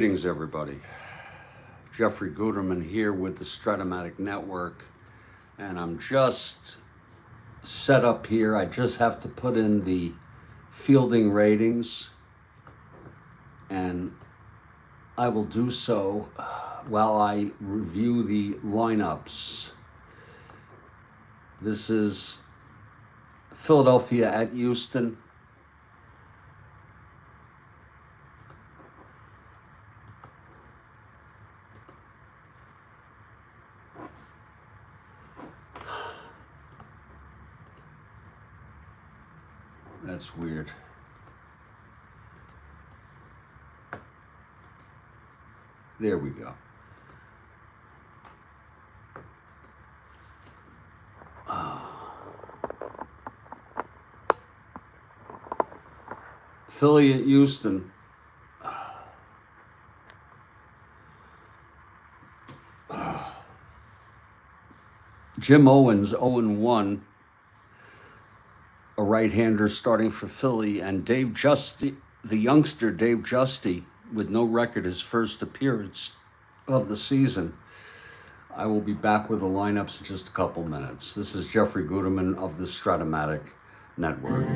Greetings, everybody. Jeffrey Guterman here with the Strat-O-Matic Network, and I'm just set up here. I just have to put in the fielding ratings, and I will do so while I review the lineups. This is Philadelphia at Houston. That's weird. There we go. Philly at Houston. Jim Owens, 0-1. A right-hander starting for Philly, and Dave Giusti, the youngster Dave Giusti, with no record, his first appearance of the season. I will be back with the lineups in just a couple minutes. This is Jeffrey Guterman of the Strat-O-Matic Network.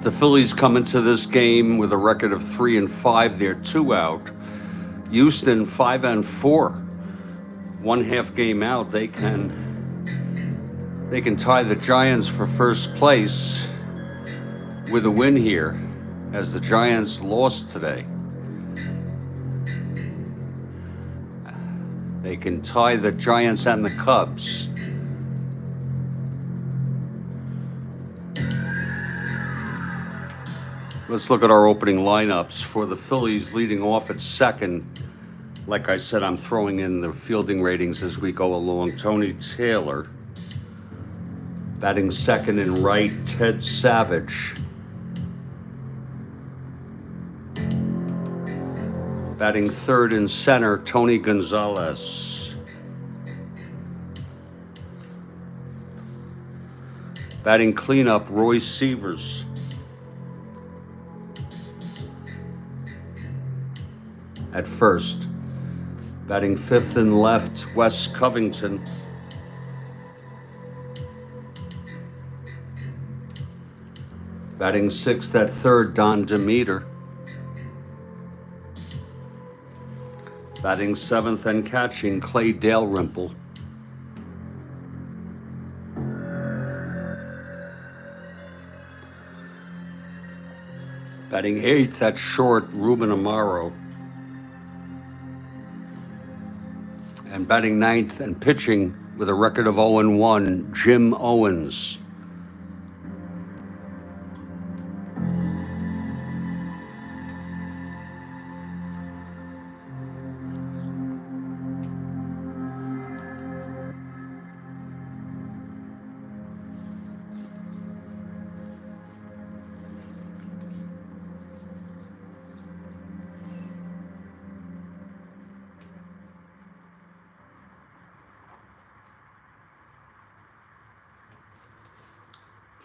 The Phillies come into this game with a record of 3-5. They're 2 out. Houston 5-4. 1 half game out. They can tie the Giants for first place with a win here, as the Giants lost today. They can tie the Giants and the Cubs. Let's look at our opening lineups. For the Phillies, leading off at second, like I said, I'm throwing in the fielding ratings as we go along. Tony Taylor. Batting second and right, Ted Savage. Batting third and center, Tony Gonzalez. Batting cleanup, Roy Sievers. At first. Batting fifth and left, Wes Covington. Batting sixth at third, Don Demeter. Batting seventh and catching, Clay Dalrymple. Batting eighth at short, Ruben Amaro. And batting ninth and pitching with a record of 0-1, Jim Owens.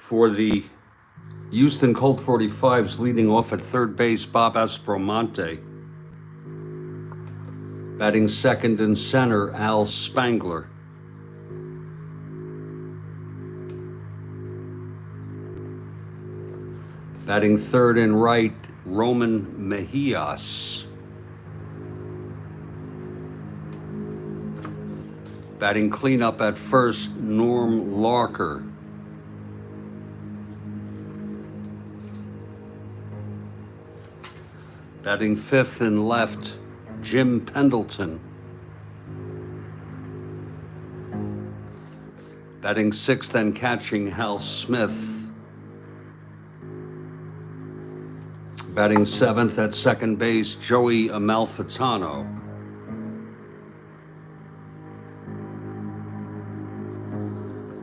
For the Houston Colt 45s, leading off at third base, Bob Aspromonte. Batting second and center, Al Spangler. Batting third and right, Roman Mejias. Batting cleanup at first, Norm Larker. Batting fifth and left, Jim Pendleton. Batting sixth and catching, Hal Smith. Batting seventh at second base, Joey Amalfitano.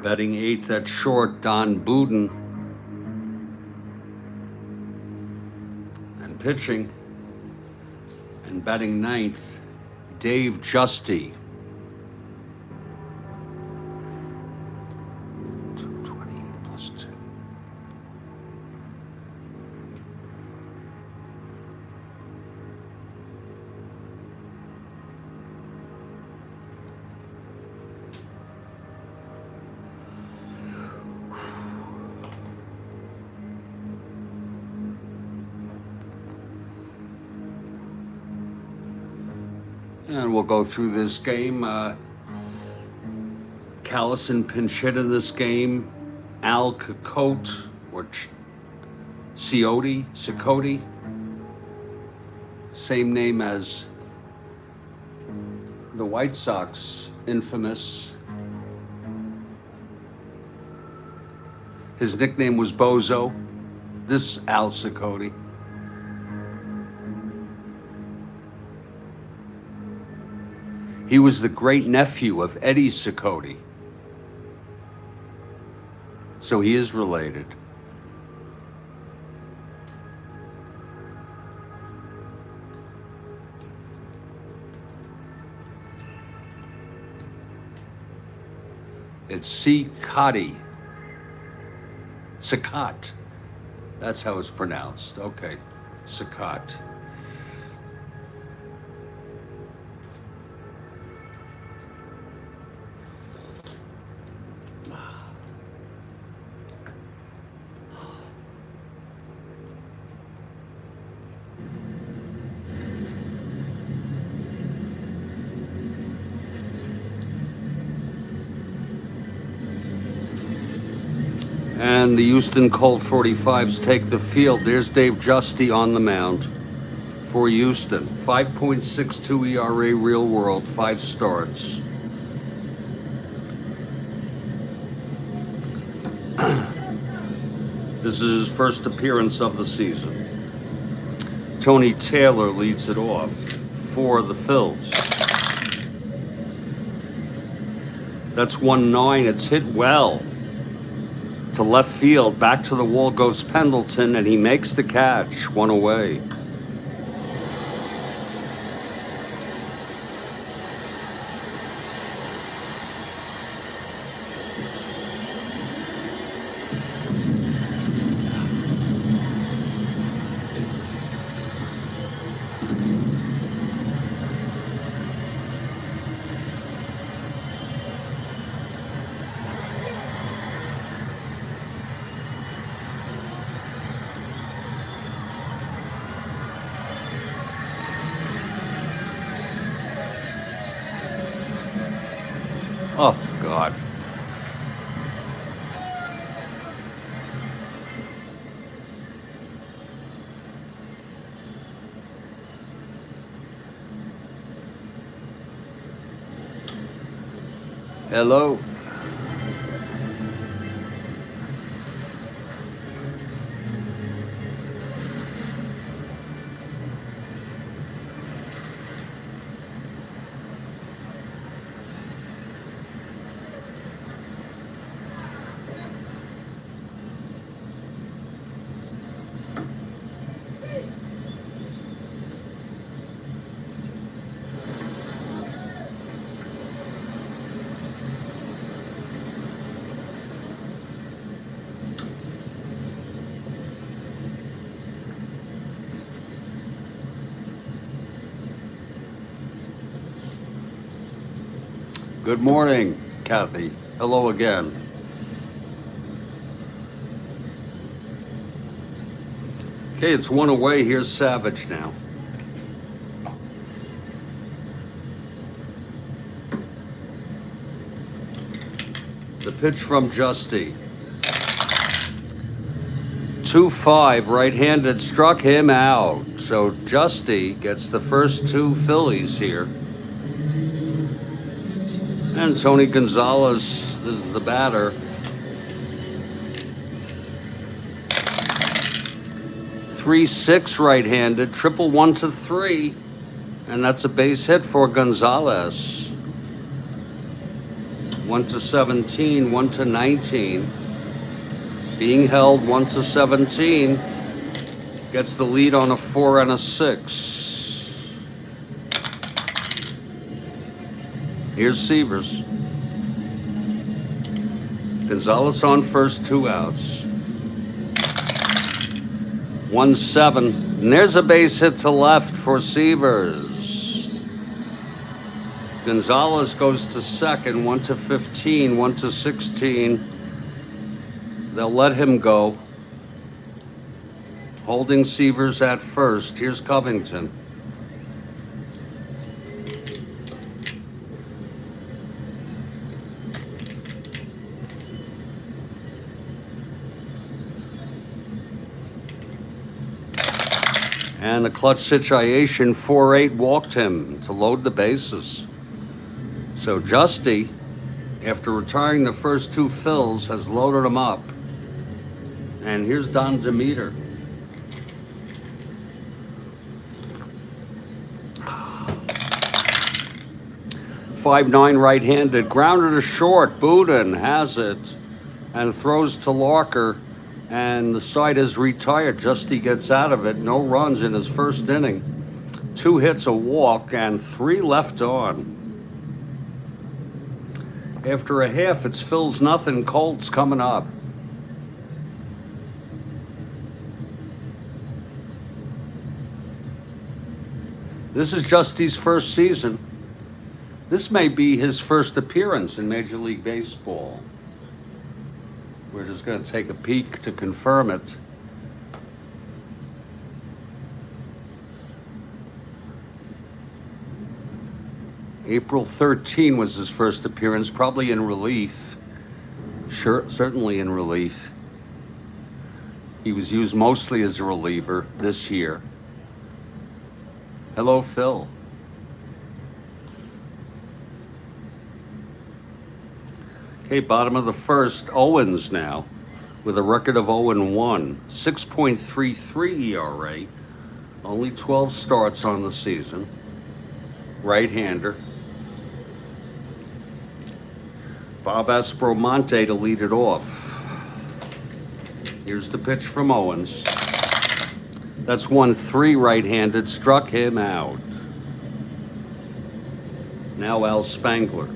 Batting eighth at short, Don Budin. And pitching and batting ninth, Dave Giusti. 220 plus 2. And we'll go through this game. Callison pinch hit in this game. Al Colt or Cicotte, same name as the White Sox infamous. His nickname was Bozo. This Al Cicotte. He was the great nephew of Eddie Cicotte. So he is related. It's Cicotte. Cicotte. That's how it's pronounced. Okay. Cicotte. And the Houston Colt 45s take the field. There's Dave Giusti on the mound for Houston. 5.62 ERA real world, 5 starts. This is his first appearance of the season. Tony Taylor leads it off for the Phillies. That's 1-9. It's hit well to left field. Back to the wall goes Pendleton, and he makes the catch. One away. Oh, God. Hello. Good morning, Kathy. Hello again. Okay, it's one away. Here's Savage now. The pitch from Giusti. 2-5, right-handed, struck him out. So Giusti gets the first two Phillies here. And Tony Gonzalez is the batter. 3-6 right-handed, triple 1-3, and that's a base hit for Gonzalez. 1-17, 1-19. Being held 1-17, gets the lead on a 4 and a 6. Here's Severs. Gonzalez on first, 2 outs. 1-7, and there's a base hit to left for Severs. Gonzalez goes to second, 1-15, 1-16. They'll let him go. Holding Severs at first. Here's Covington. And a clutch situation, 4-8 walked him to load the bases. So Giusti, after retiring the first two fills, has loaded them up. And here's Don Demeter. .59 right-handed, grounded to short. Boudin has it and throws to Larker. And the side is retired. Giusti gets out of it. No runs in his first inning. 2 hits, a walk, and 3 left on. After a half, it's Phil's nothing. Colt's coming up. This is Giusti's first season. This may be his first appearance in Major League Baseball. We're just going to take a peek to confirm it. April 13 was his first appearance, probably in relief. Sure, certainly in relief. He was used mostly as a reliever this year. Hello, Phil. Okay, bottom of the first, Owens now with a record of 0-1, 6.33 ERA, only 12 starts on the season, right-hander. Bob Aspromonte to lead it off. Here's the pitch from Owens. That's 1-3 right-handed, struck him out. Now Al Spangler.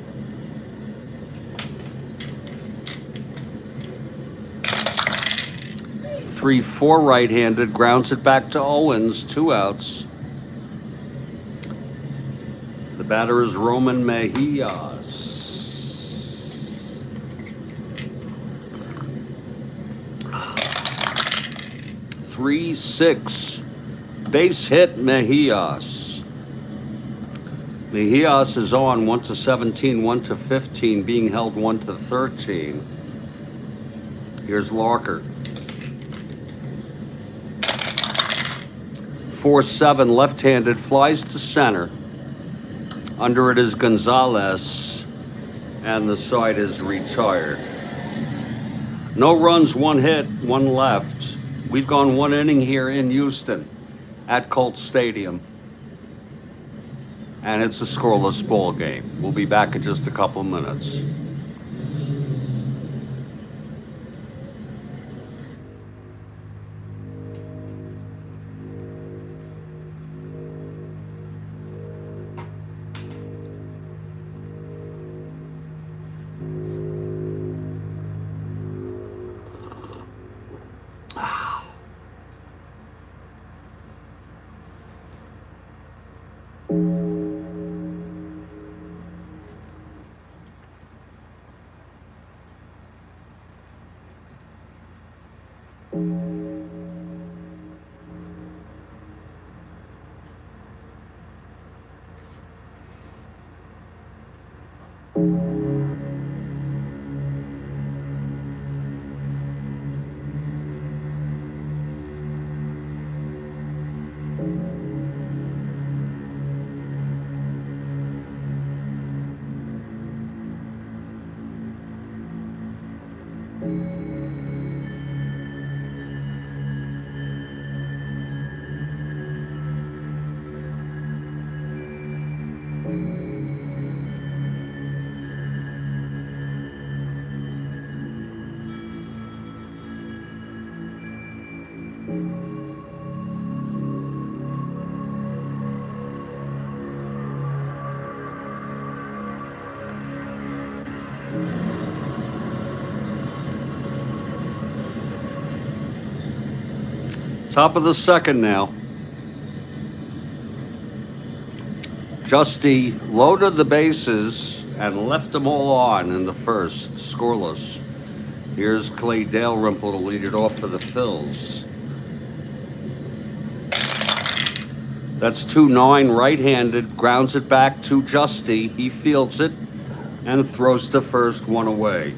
3-4 right-handed, grounds it back to Owens, 2 outs. The batter is Roman Mejias. 3-6, base hit Mejias. Mejias is on 1-17, 1-15, being held 1-13. Here's Larker. 4-7, left-handed, flies to center. Under it is Gonzalez, and the side is retired. No runs, 1 hit, 1 left. We've gone 1 inning here in Houston at Colt Stadium. And it's a scoreless ball game. We'll be back in just a couple minutes. Top of the second now. Giusti loaded the bases and left them all on in the first, scoreless. Here's Clay Dalrymple to lead it off for the Phils. That's 2-9 right-handed, grounds it back to Giusti. He fields it and throws to first, one away.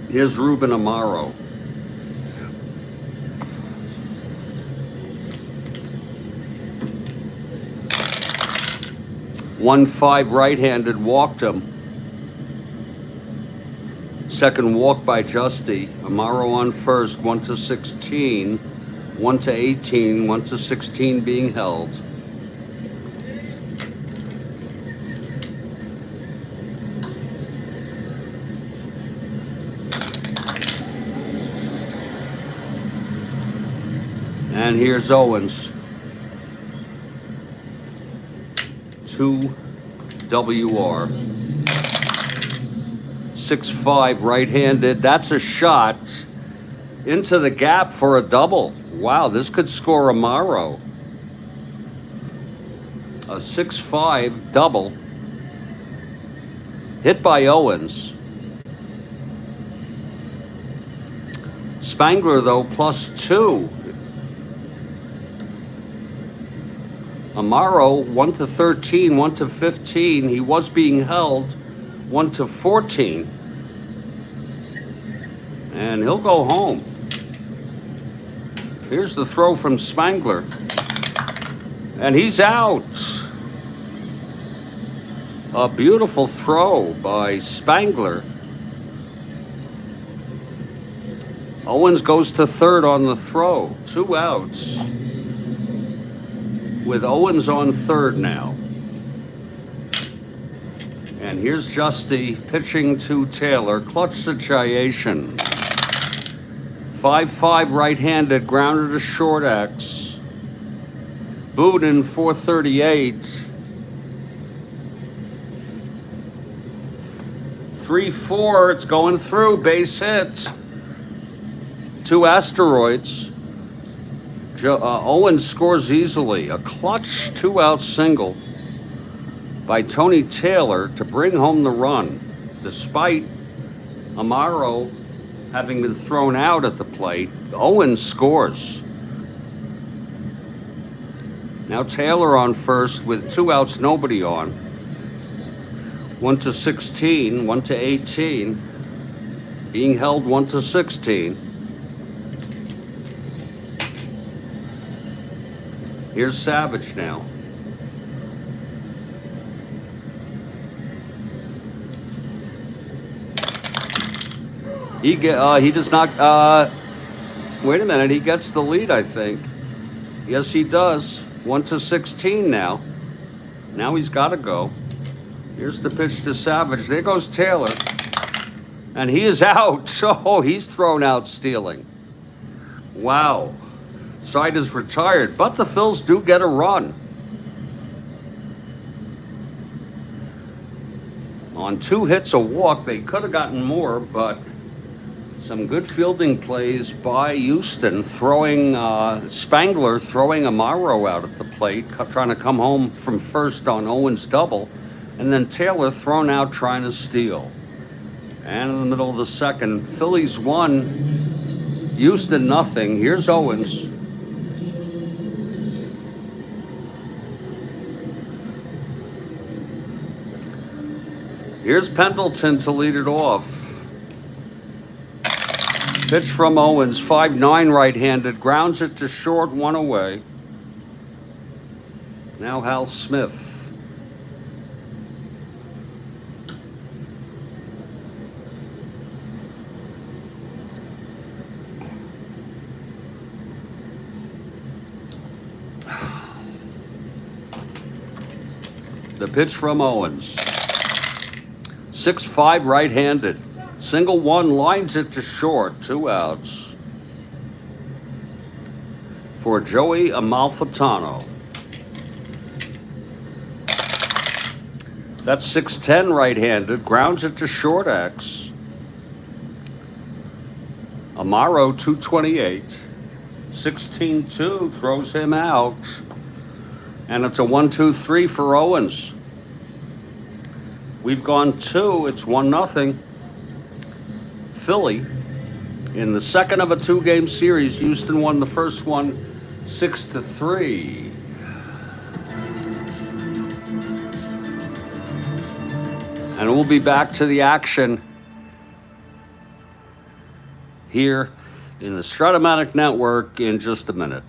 Here's Ruben Amaro. One 5 right-handed, walked him. Second walk by Giusti. Amaro on first, 1-16, 1-18, 1-16 being held. And here's Owens. 2 WR. 6-5 right-handed. That's a shot into the gap for a double. Wow, this could score Amaro. A 6-5 double. Hit by Owens. Spangler, though, +2. Amaro, 1-13, 1-15. He was being held, 1-14. And he'll go home. Here's the throw from Spangler. And he's out. A beautiful throw by Spangler. Owens goes to third on the throw. 2 outs. With Owens on third now. And here's Giusti pitching to Taylor. Clutch situation. 5-5 right-handed, grounded to short X. Boudin, 438. 3-4, it's going through, base hit. 2 asteroids. Owens scores easily. A clutch 2-out single by Tony Taylor to bring home the run, despite Amaro having been thrown out at the plate. Owens scores. Now Taylor on first with 2 outs, nobody on. 1-16, 1-18. Being held 1-16. Here's Savage now. He does not, wait a minute, he gets the lead, I think. Yes, he does. 1-16 now. Now he's got to go. Here's the pitch to Savage. There goes Taylor. And he is out. Oh, he's thrown out stealing. Wow. Side is retired, but the Phils do get a run. On 2 hits, a walk. They could have gotten more, but some good fielding plays by Houston, throwing Spangler, throwing Amaro out at the plate, trying to come home from first on Owens' double, and then Taylor thrown out trying to steal. And in the middle of the second, Phillies 1, Houston nothing. Here's Owens. Here's Pendleton to lead it off. Pitch from Owens, 5-9 right-handed, grounds it to short, 1 away. Now Hal Smith. The pitch from Owens. 6-5 right-handed. Single one, lines it to short. 2 outs for Joey Amalfitano. That's 6-10 right-handed. Grounds it to short X. Amaro 228. 16-2 throws him out. And it's a 1-2-3 for Owens. We've gone 2. It's 1-0. Philly. In the second of a 2-game series, Houston won the first one 6-3. And we'll be back to the action here in the Strat-O-Matic network in just a minute.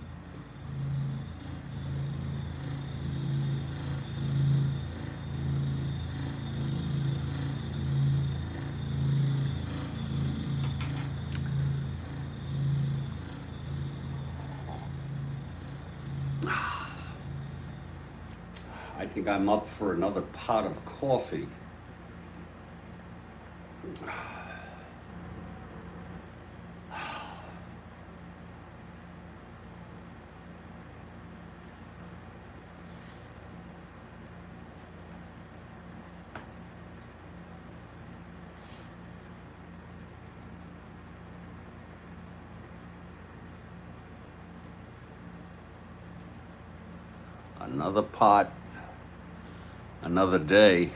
I think I'm up for another pot of coffee. Another pot, another day.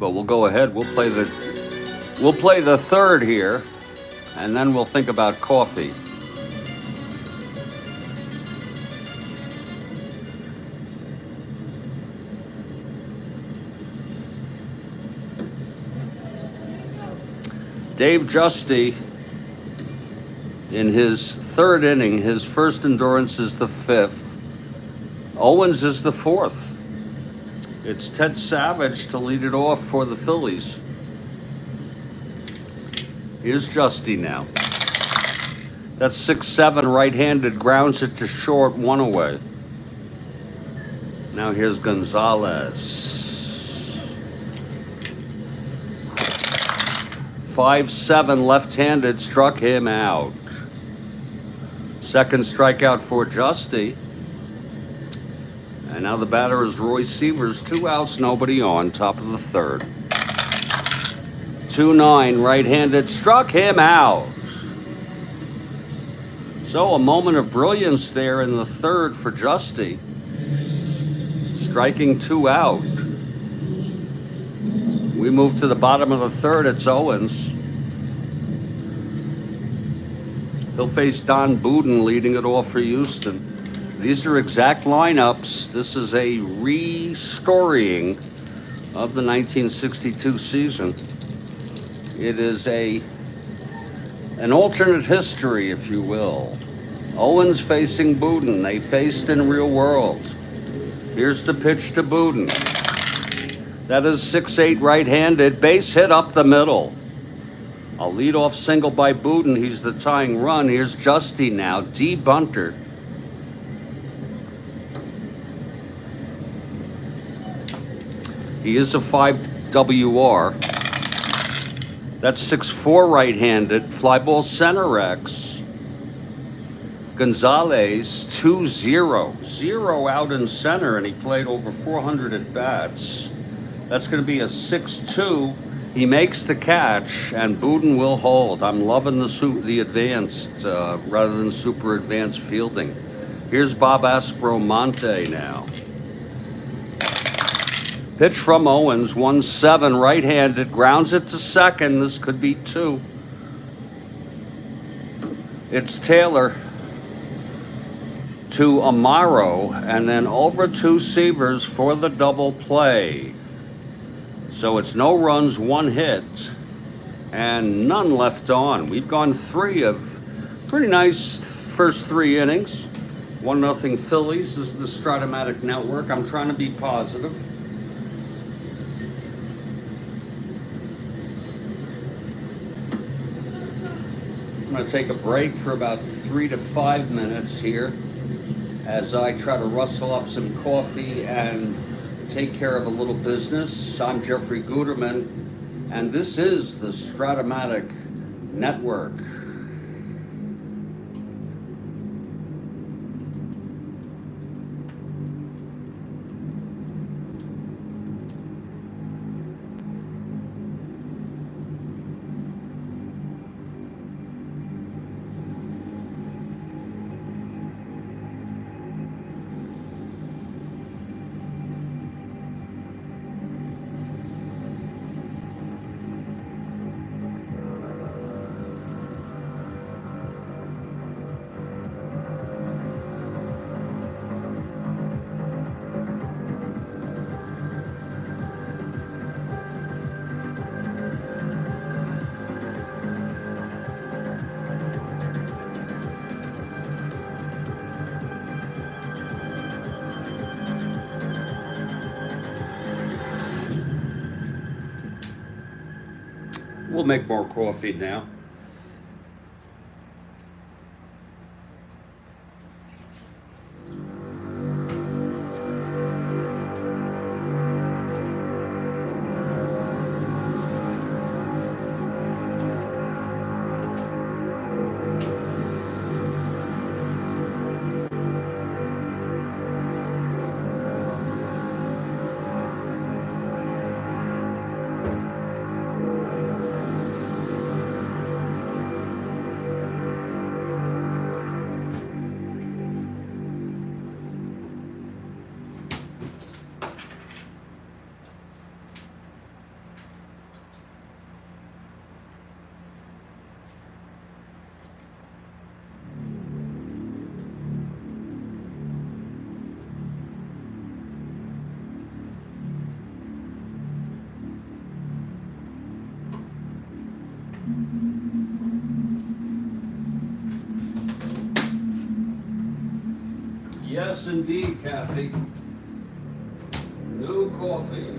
But we'll go ahead. We'll play the third here, and then we'll think about coffee. Dave Giusti, in his third inning, his first endurance is the 5th. Owens is the 4th. It's Ted Savage to lead it off for the Phillies. Here's Giusti now. That's 6-7 right-handed, grounds it to short, 1 away. Now here's Gonzalez. 5-7 left-handed, struck him out. Second strikeout for Giusti. And now the batter is Roy Sievers. 2 outs, nobody on, top of the third. 2-9, right-handed, struck him out. So a moment of brilliance there in the third for Giusti. Striking 2 out. We move to the bottom of the third. It's Owens. He'll face Don Budin leading it off for Houston. These are exact lineups. This is a restoring of the 1962 season. It is an alternate history, if you will. Owens facing Budin. They faced in real world. Here's the pitch to Budin. That is 6-8 right-handed. Base hit up the middle. A leadoff single by Budin. He's the tying run. Here's Giusti now. D-bunter. He is a 5 WR. That's 6-4 right-handed. Fly ball center X. Gonzalez 2-0. 0 out in center, and he played over 400 at bats. That's going to be a 6-2. He makes the catch, and Budin will hold. I'm loving the advanced rather than super advanced fielding. Here's Bob Aspromonte now. Pitch from Owens, 1-7 right-handed, grounds it to second. This could be 2. It's Taylor to Amaro, and then over to Sievers for the double play. So it's no runs, 1 hit. and none left on. We've gone 3 of pretty nice first 3 innings. 1-0 Phillies. This is the Strat-O-Matic network. I'm trying to be positive. I'm going to take a break for about 3 to 5 minutes here as I try to rustle up some coffee and take care of a little business. I'm Jeffrey Guterman, and this is the Strat-O-Matic network. We'll make more coffee now. Yes, indeed, Kathy. No coffee.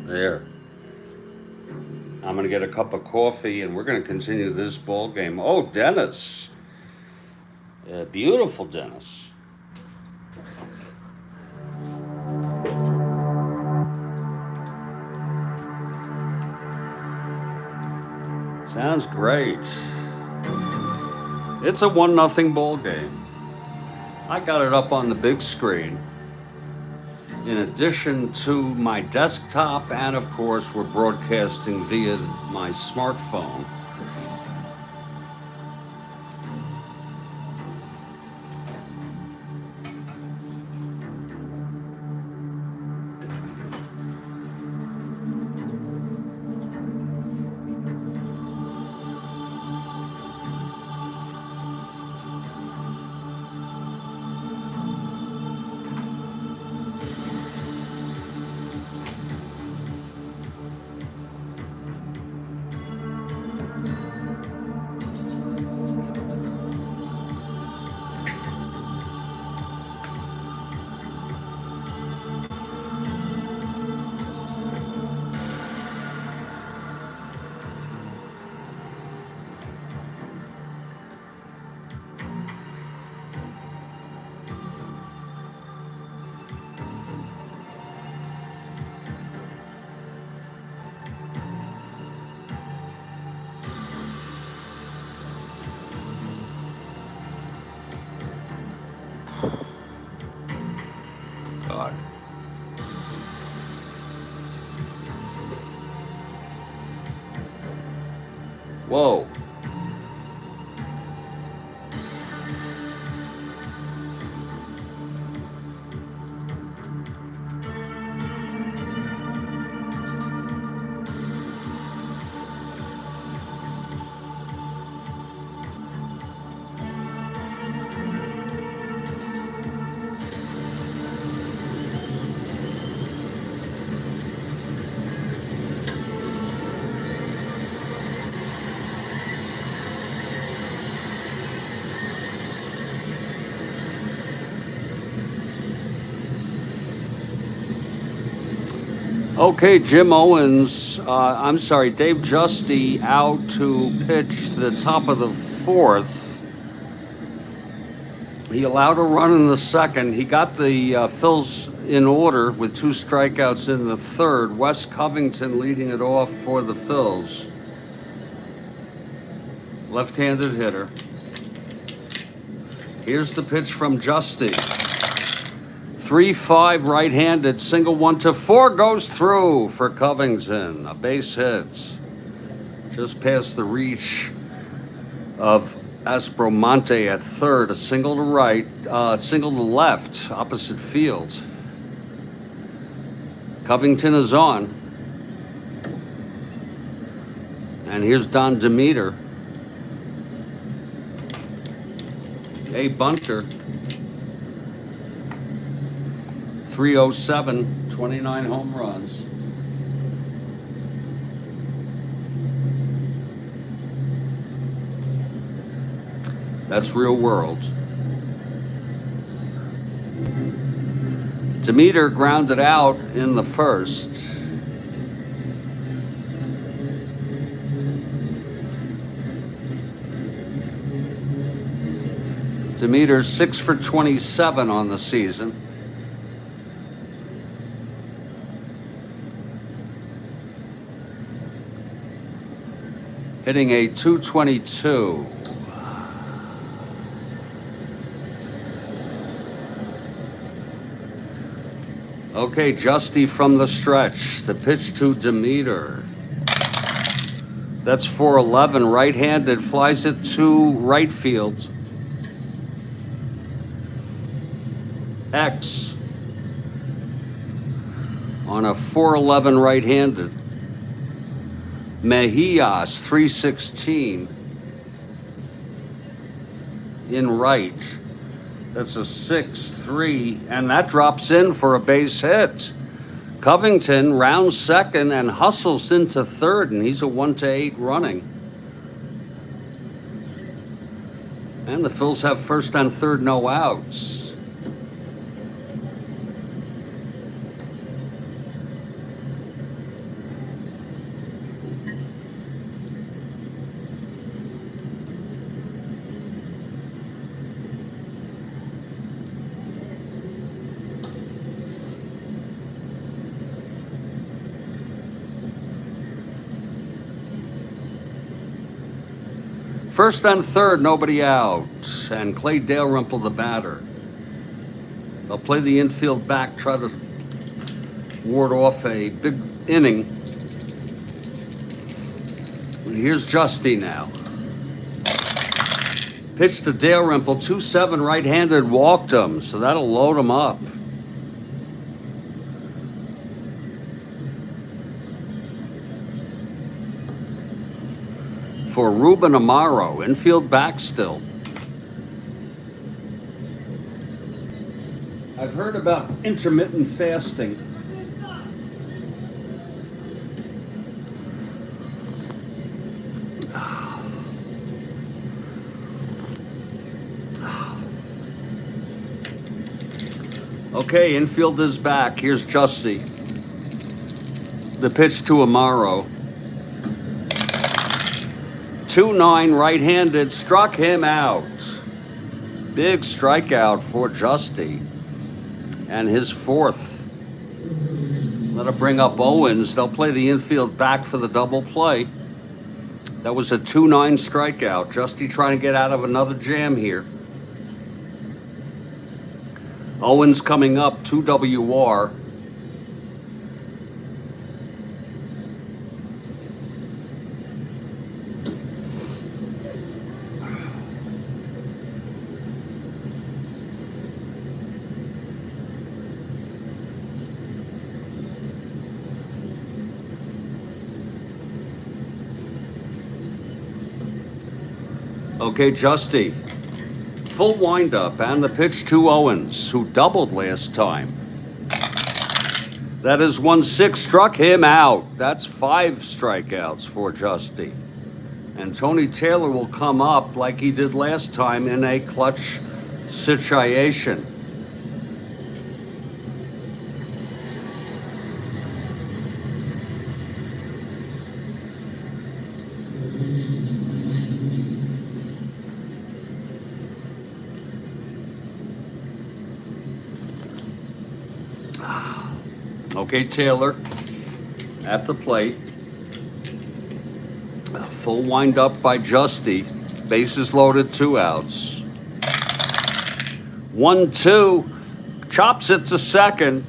There. I'm going to get a cup of coffee and we're going to continue this ball game. Oh, Dennis. Beautiful Dennis. Sounds great. It's a 1-0 ball game. I got it up on the big screen. In addition to my desktop, and of course, we're broadcasting via my smartphone. Whoa. Okay, Jim Owens, I'm sorry, Dave Giusti out to pitch the top of the fourth. He allowed a run in the second. He got the Phils in order with 2 strikeouts in the third. Wes Covington leading it off for the Phils. Left-handed hitter. Here's the pitch from Giusti. 3-5 right-handed, single 1-4 goes through for Covington. A base hit. Just past the reach of Aspromonte at third. A single to right, single to left, opposite field. Covington is on. And here's Don Demeter. A bunter. 307, 29 home runs. That's real world. Demeter grounded out in the first. Demeter's 6 for 27 on the season. Hitting a .222. Okay, Giusti from the stretch. The pitch to Demeter. That's 411, right-handed, flies it to right field. X on a 411 right-handed. Mejias, 316 in right. That's a 6-3, and that drops in for a base hit. Covington rounds second and hustles into third, and he's a 1-8 running. And the Phils have first and third, no outs. First and third, nobody out, and Clay Dalrymple the batter. They'll play the infield back, try to ward off a big inning. And here's Giusti now. Pitch to Dalrymple, 2-7 right-handed, walked him, so that'll load him up. For Ruben Amaro, infield back still. I've heard about intermittent fasting. Okay, infield is back. Here's Giusti. The pitch to Amaro. 2-9 right-handed, struck him out. Big strikeout for Giusti. And his fourth. That'll bring up Owens. They'll play the infield back for the double play. That was a 2-9 strikeout. Giusti trying to get out of another jam here. Owens coming up, 2 WR. Okay, Giusti. Full windup and the pitch to Owens, who doubled last time. That is 1-6, struck him out. That's 5 strikeouts for Giusti. And Tony Taylor will come up like he did last time in a clutch situation. Okay, Taylor at the plate. Full windup by Giusti. Bases loaded, 2 outs. 1-2. Chops it to second.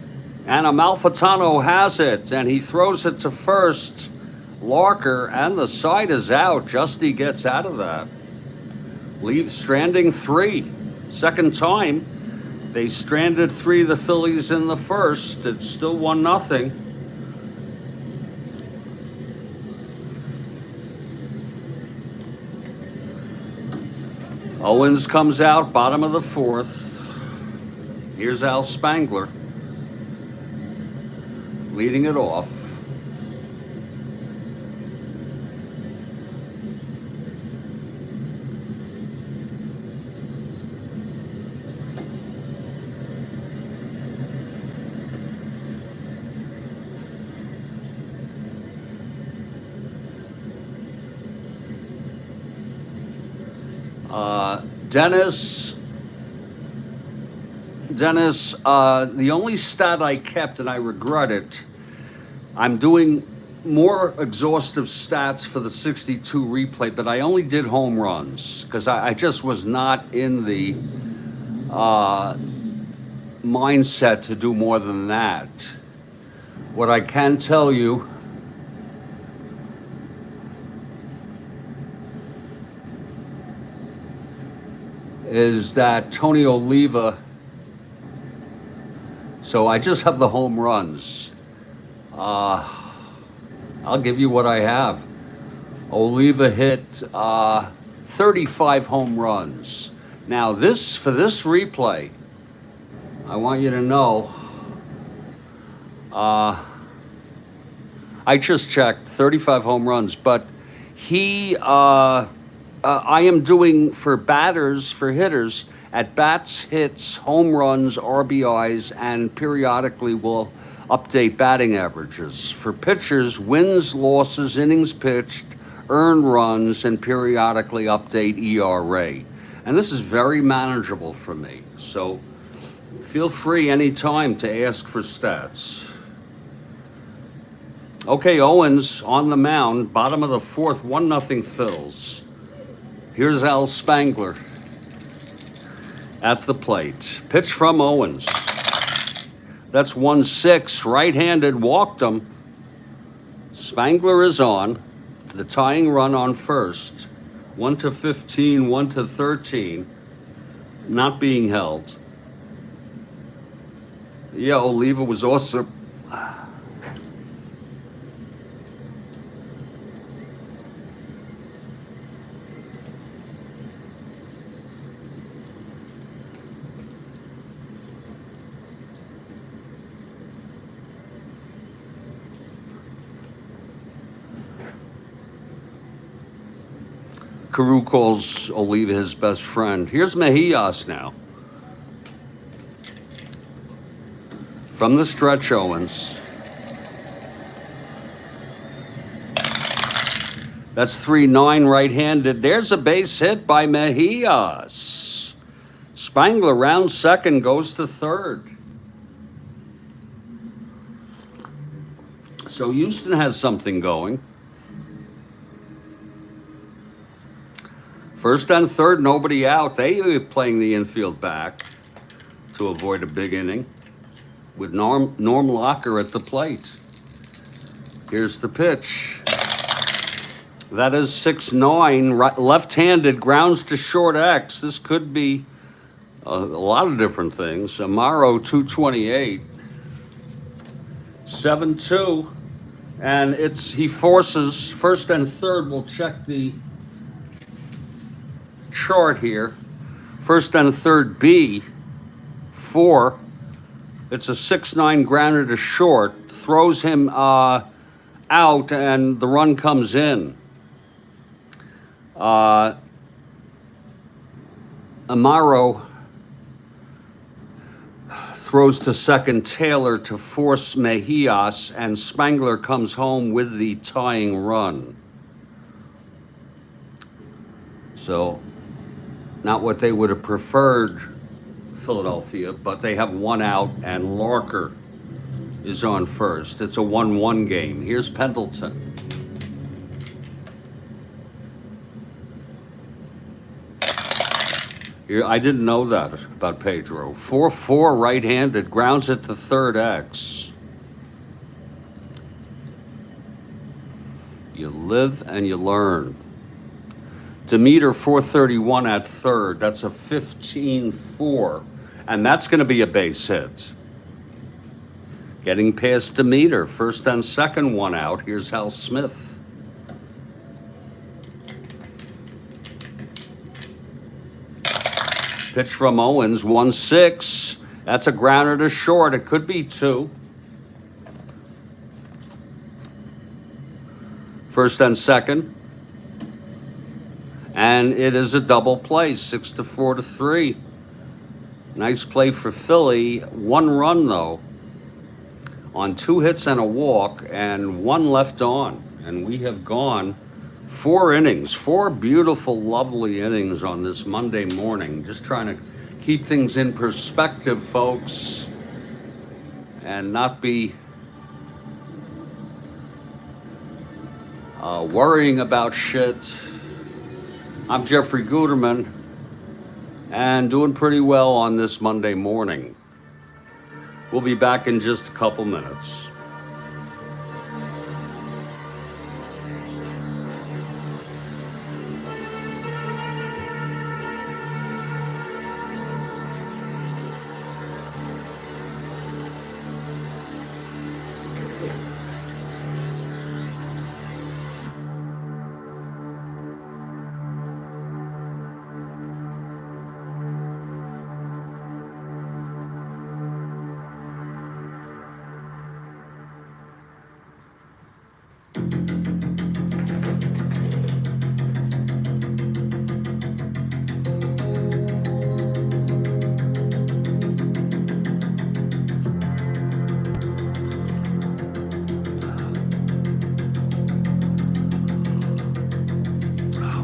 And Amalfitano has it. And he throws it to first. Larker, and the side is out. Giusti gets out of that. Leaves stranding 3. Second time. They stranded 3, the Phillies, in the first. It's still 1-0. Owens comes out, bottom of the 4th. Here's Al Spangler leading it off. Dennis, the only stat I kept, and I regret it, I'm doing more exhaustive stats for the 62 replay, but I only did home runs because I just was not in the mindset to do more than that. What I can tell you is that Tony Oliva, so I just have the home runs. I'll give you what I have. Oliva hit 35 home runs. Now for this replay, I want you to know, I just checked 35 home runs, but I am doing for batters, for hitters, at bats, hits, home runs, RBIs, and periodically will update batting averages. For pitchers, wins, losses, innings pitched, earned runs, and periodically update ERA. And this is very manageable for me. So feel free anytime to ask for stats. Okay, Owens on the mound, bottom of the 4th, 1-0 Phils. Here's Al Spangler at the plate. Pitch from Owens. That's 1-6, right-handed, walked him. Spangler is on. The tying run on first. 1-15, 1-13. Not being held. Yeah, Oliva was awesome. Carew calls Oliva his best friend. Here's Mejias now. From the stretch, Owens. That's 3-9 right-handed. There's a base hit by Mejias. Spangler round second, goes to third. So Houston has something going. First and third, nobody out. They are playing the infield back to avoid a big inning with Norm Locker at the plate. Here's the pitch. That is 6-9, right, left-handed, grounds to short X. This could be a lot of different things. Amaro, 228. 7-2. And he forces first and third. We'll check the chart here. First and third B, 4. It's a 6-9 grounded to short. Throws him out, and the run comes in. Amaro throws to second Taylor to force Mejias, and Spangler comes home with the tying run. So, not what they would have preferred, Philadelphia, but they have one out, and Larker is on first. It's a 1-1 game. Here's Pendleton. Here, I didn't know that about Pedro. 4-4 right-handed, grounds it to third X. You live and you learn. Demeter 431 at third. That's a 15-4, and that's going to be a base hit. Getting past Demeter, first and second, one out. Here's Hal Smith. Pitch from Owens, 1-6. That's a grounder to short. It could be 2. First and second. And it is a double play, 6-4 to 3. Nice play for Philly. 1 run, though, on 2 hits and a walk, and 1 left on. And we have gone 4 innings, 4 beautiful, lovely innings on this Monday morning. Just trying to keep things in perspective, folks, and not be worrying about shit. I'm Jeffrey Guterman, and doing pretty well on this Monday morning. We'll be back in just a couple minutes.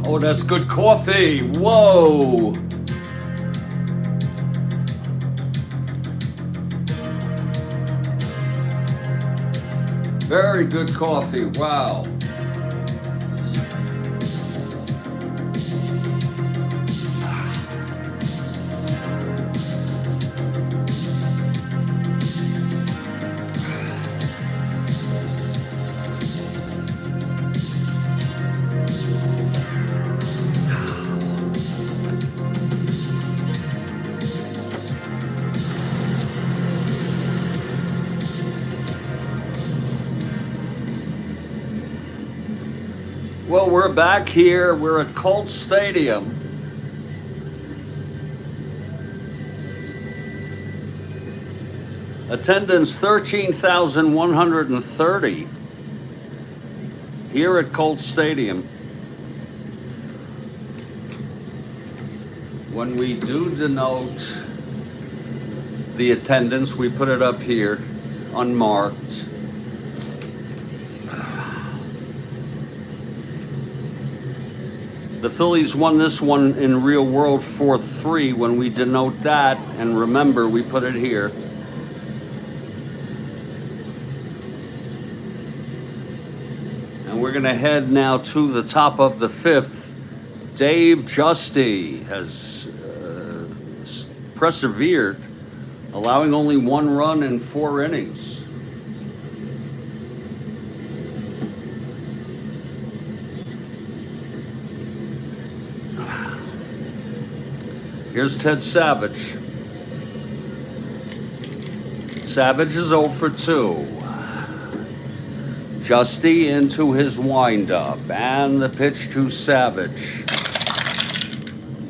Oh, that's good coffee. Whoa. Very good coffee. Wow. Well, we're back here. We're at Colt Stadium. Attendance 13,130 here at Colt Stadium. When we do denote the attendance, we put it up here, unmarked. The Phillies won this one in real world 4-3 when we denote that, and remember, we put it here. And we're going to head now to the top of the 5th. Dave Giusti has persevered, allowing only 1 run in 4 innings. Here's Ted Savage. Savage is 0 for 2. Giusti into his windup, and the pitch to Savage.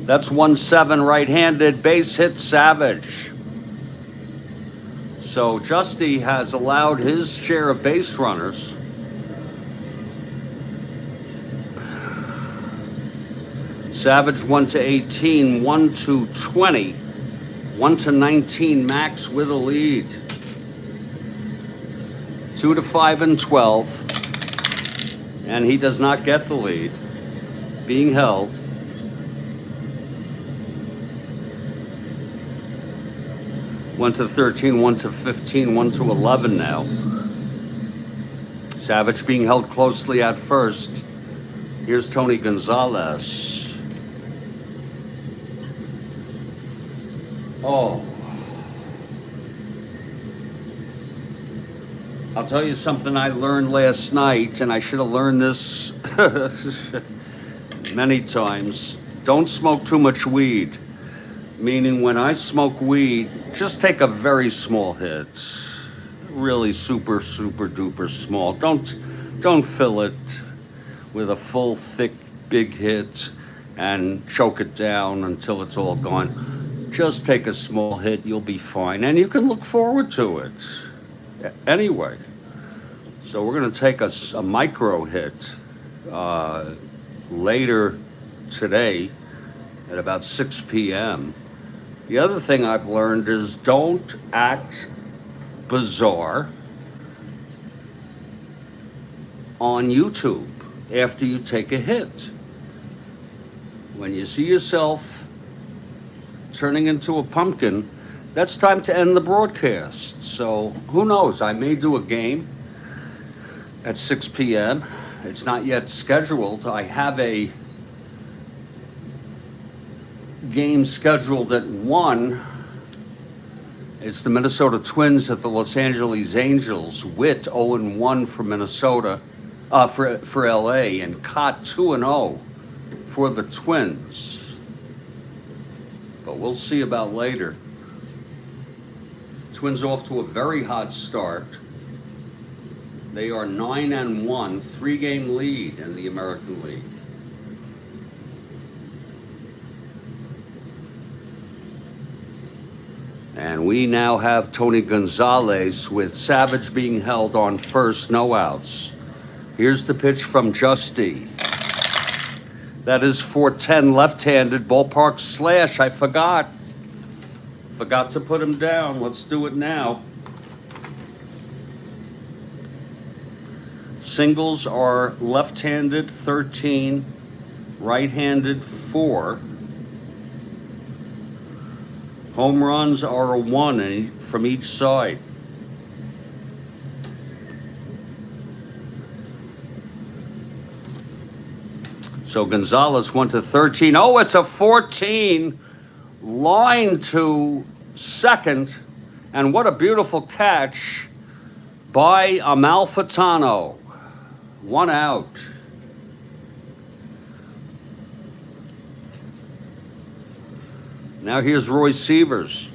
That's 1-7 right-handed, base hit Savage. So Giusti has allowed his share of base runners. Savage 1-18, 1-20, 1-19, Max with a lead. 2-5 and 12, and he does not get the lead. Being held. One to 13, 1 to 15, 1 to 11 now. Savage being held closely at first. Here's Tony Gonzalez. Oh. I'll tell you something I learned last night, and I should have learned this many times. Don't smoke too much weed. Meaning when I smoke weed, just take a very small hit. Really super, super duper small. Don't fill it with a full, thick, big hit and choke it down until it's all gone. Just take a small hit, you'll be fine. And you can look forward to it. Anyway, so we're going to take a micro hit later today at about 6 p.m. The other thing I've learned is don't act bizarre on YouTube after you take a hit. When you see yourself turning into a pumpkin, that's time to end the broadcast. So who knows? I may do a game at 6 p.m. It's not yet scheduled. I have a game scheduled at 1. It's the Minnesota Twins at the Los Angeles Angels. Witt 0-1 for Minnesota, for LA, and Cott 2-0 for the Twins. But we'll see about later. Twins off to a very hot start. They are 9-1, 3-game lead in the American League. And we now have Tony Gonzalez with Savage being held on first, no outs. Here's the pitch from Giusti. That is 4-10 left-handed, ballpark slash. I forgot to put him down. Let's do it now. Singles are left-handed 13, right-handed 4. Home runs are a 1 from each side. So Gonzalez 1-13. Oh, it's a 14. Line to second. And what a beautiful catch by Amalfitano. 1 out. Now here's Roy Sievers.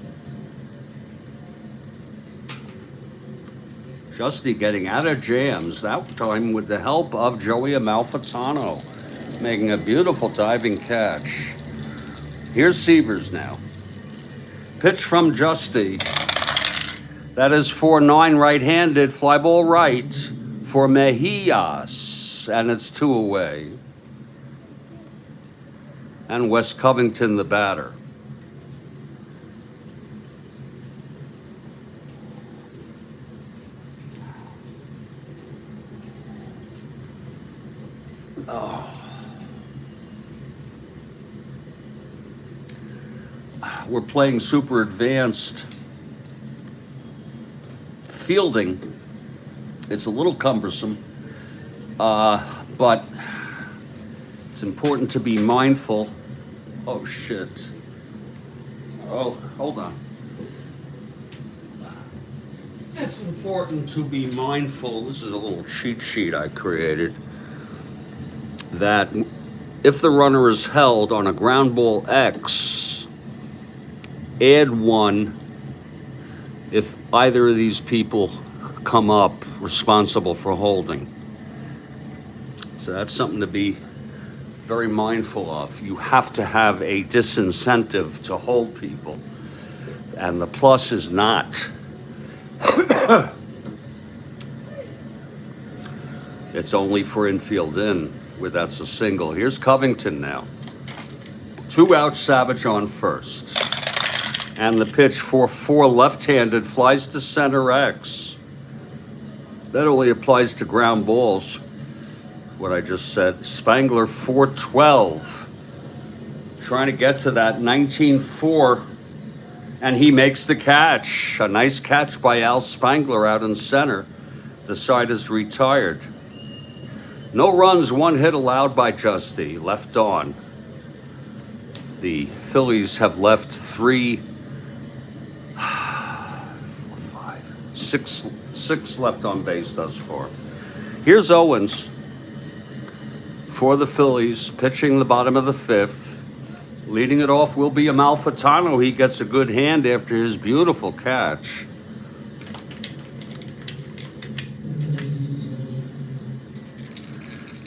Giusti getting out of jams, that time with the help of Joey Amalfitano, making a beautiful diving catch. Here's Sievers now. Pitch from Giusti. That is 4-9 right-handed, fly ball right for Mejias, and it's 2 away. And Wes Covington, the batter. Oh. We're playing super advanced fielding. It's a little cumbersome, but it's important to be mindful. Oh, shit. Oh, hold on. It's important to be mindful. This is a little cheat sheet I created. That if the runner is held on a ground ball X, add 1 if either of these people come up responsible for holding. So that's something to be very mindful of. You have to have a disincentive to hold people, and the plus is not. It's only for infield in, where that's a single. Here's Covington now. 2 out, Savage on first. And the pitch 4-4 left-handed flies to center X. That only applies to ground balls, what I just said. Spangler 4-12. Trying to get to that 19-4. And he makes the catch. A nice catch by Al Spangler out in center. The side is retired. No runs, 1 hit allowed by Giusti, left on. The Phillies have left 6 left on base thus far. Here's Owens for the Phillies, pitching the bottom of the 5th. Leading it off will be Amalfitano. He gets a good hand after his beautiful catch.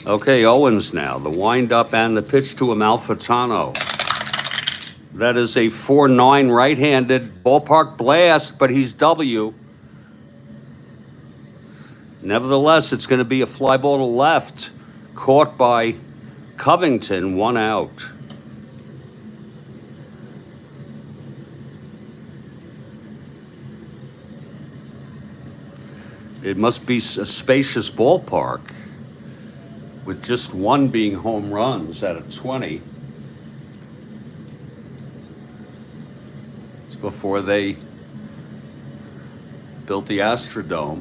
Okay, Owens now. The windup and the pitch to Amalfitano. That is a 4-9 right-handed ballpark blast, but he's W. Nevertheless, it's going to be a fly ball to left, caught by Covington, 1 out. It must be a spacious ballpark, with just 1 being home runs out of 20. It's before they built the Astrodome.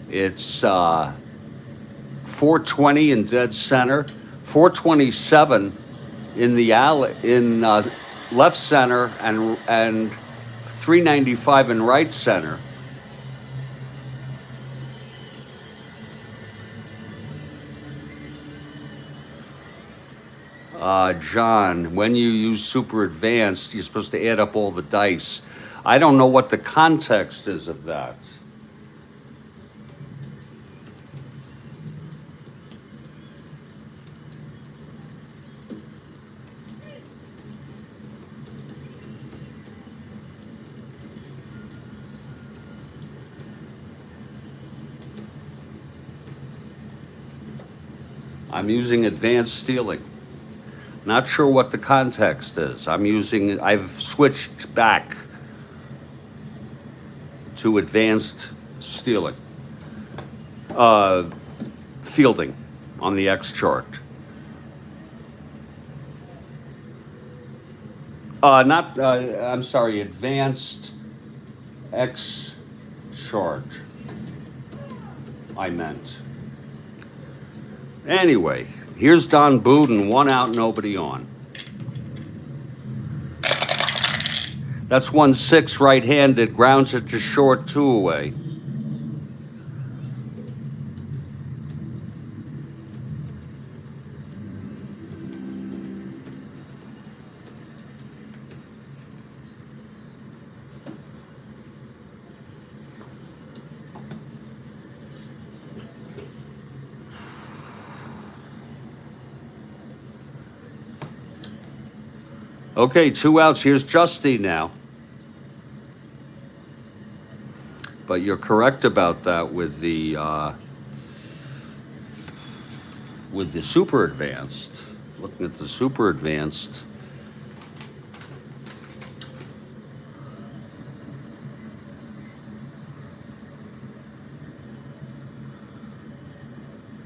It's 420 in dead center, 427 in the alley, in left center, and 395 in right center. John, when you use super advanced, you're supposed to add up all the dice. I don't know what the context is of that. I'm using advanced stealing. Not sure what the context is. I've switched back to advanced stealing. Fielding on the X chart. I'm sorry, advanced X chart, I meant. Anyway, here's Don Buden, 1 out, nobody on. That's 1-6 right-handed, grounds it to short, 2 away. Okay, 2 outs. Here's Giusti now. But you're correct about that with the super advanced. Looking at the super advanced.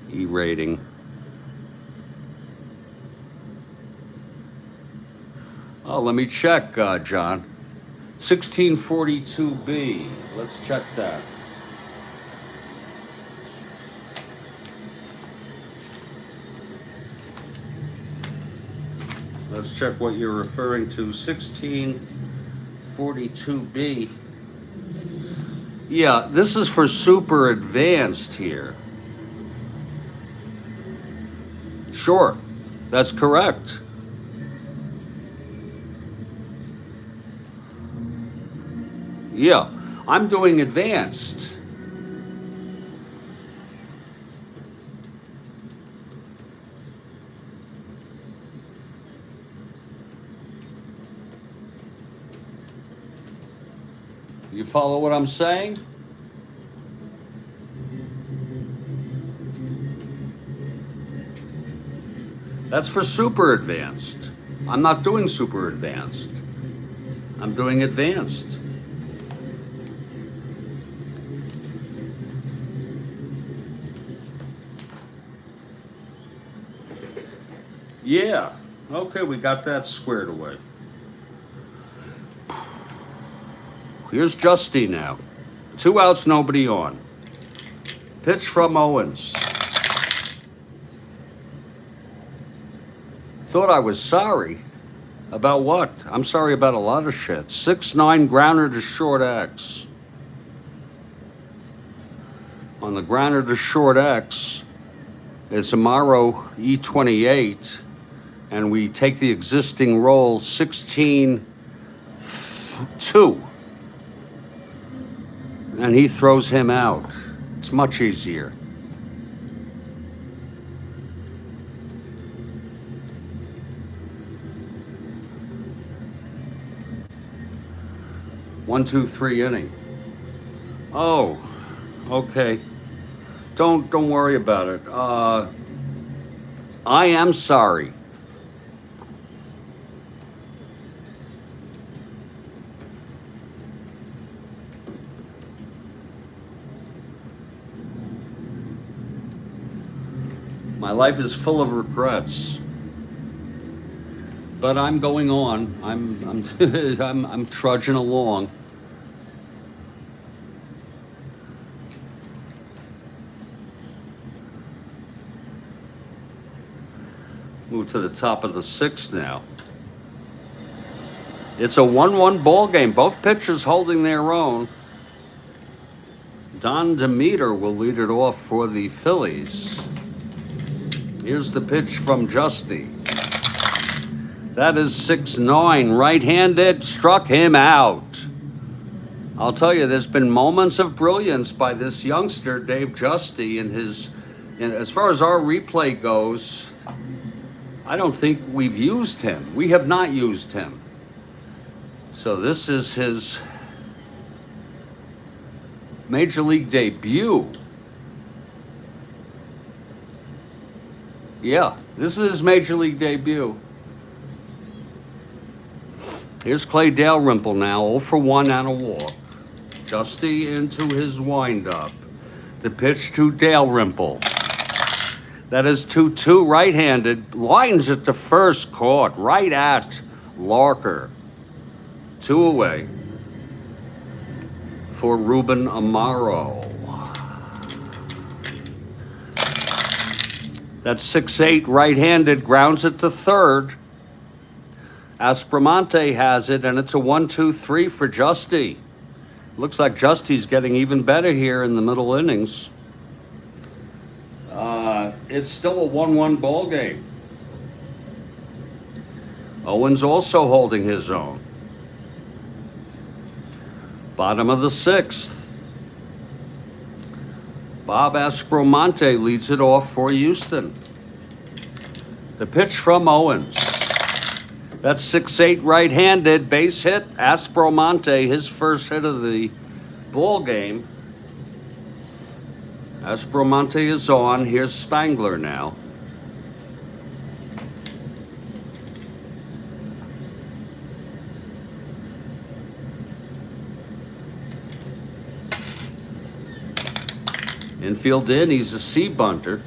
E-rating. Oh, let me check, John. 1642B. Let's check that. Let's check what you're referring to. 1642B. Yeah, this is for super advanced here. Sure, that's correct. Yeah, I'm doing advanced. You follow what I'm saying? That's for super advanced. I'm not doing super advanced. I'm doing advanced. Yeah. Okay, we got that squared away. Here's Giusti now. 2 outs, nobody on. Pitch from Owens. Thought I was sorry. About what? I'm sorry about a lot of shit. 6-9 grounder to short X. On the grounder to short X, it's Amaro E28, and we take the existing roll 16-2. And he throws him out. It's much easier. One, 2, 3 inning. Oh, okay. Don't worry about it. I am sorry. My life is full of regrets, but I'm going on. I'm trudging along. Move to the top of the 6th now. It's a 1-1 ball game. Both pitchers holding their own. Don Demeter will lead it off for the Phillies. Here's the pitch from Giusti. That is 6-9, right-handed, struck him out. I'll tell you, there's been moments of brilliance by this youngster, Dave Giusti, as far as our replay goes. I don't think we've used him. We have not used him. So this is his Major League debut. Yeah, this is his Major League debut. Here's Clay Dalrymple now, 0 for 1 and a walk. Giusti into his windup. The pitch to Dalrymple. That is 2-2, right-handed. Lines at the first, caught right at Larker. 2 away for Ruben Amaro. That's 6-8, right-handed, grounds it to third. Aspromonte has it, and it's a 1-2-3 for Giusti. Looks like Giusti's getting even better here in the middle innings. It's still a 1-1 ball game. Owens also holding his own. Bottom of the 6th. Bob Aspromonte leads it off for Houston. The pitch from Owens. That's 6-8 right-handed, base hit. Aspromonte, his first hit of the ball game. Aspromonte is on. Here's Spangler now. Infield in, he's a C-bunter.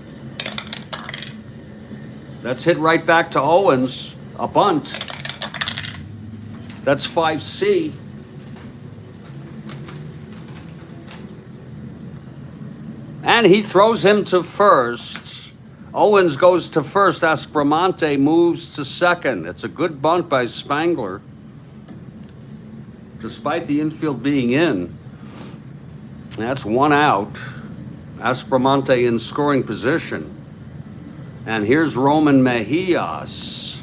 That's hit right back to Owens, a bunt. That's 5C. And he throws him to first. Owens goes to first. Aspromonte moves to second. It's a good bunt by Spangler. Despite the infield being in, that's 1 out. Aspromonte in scoring position. And here's Roman Mejias.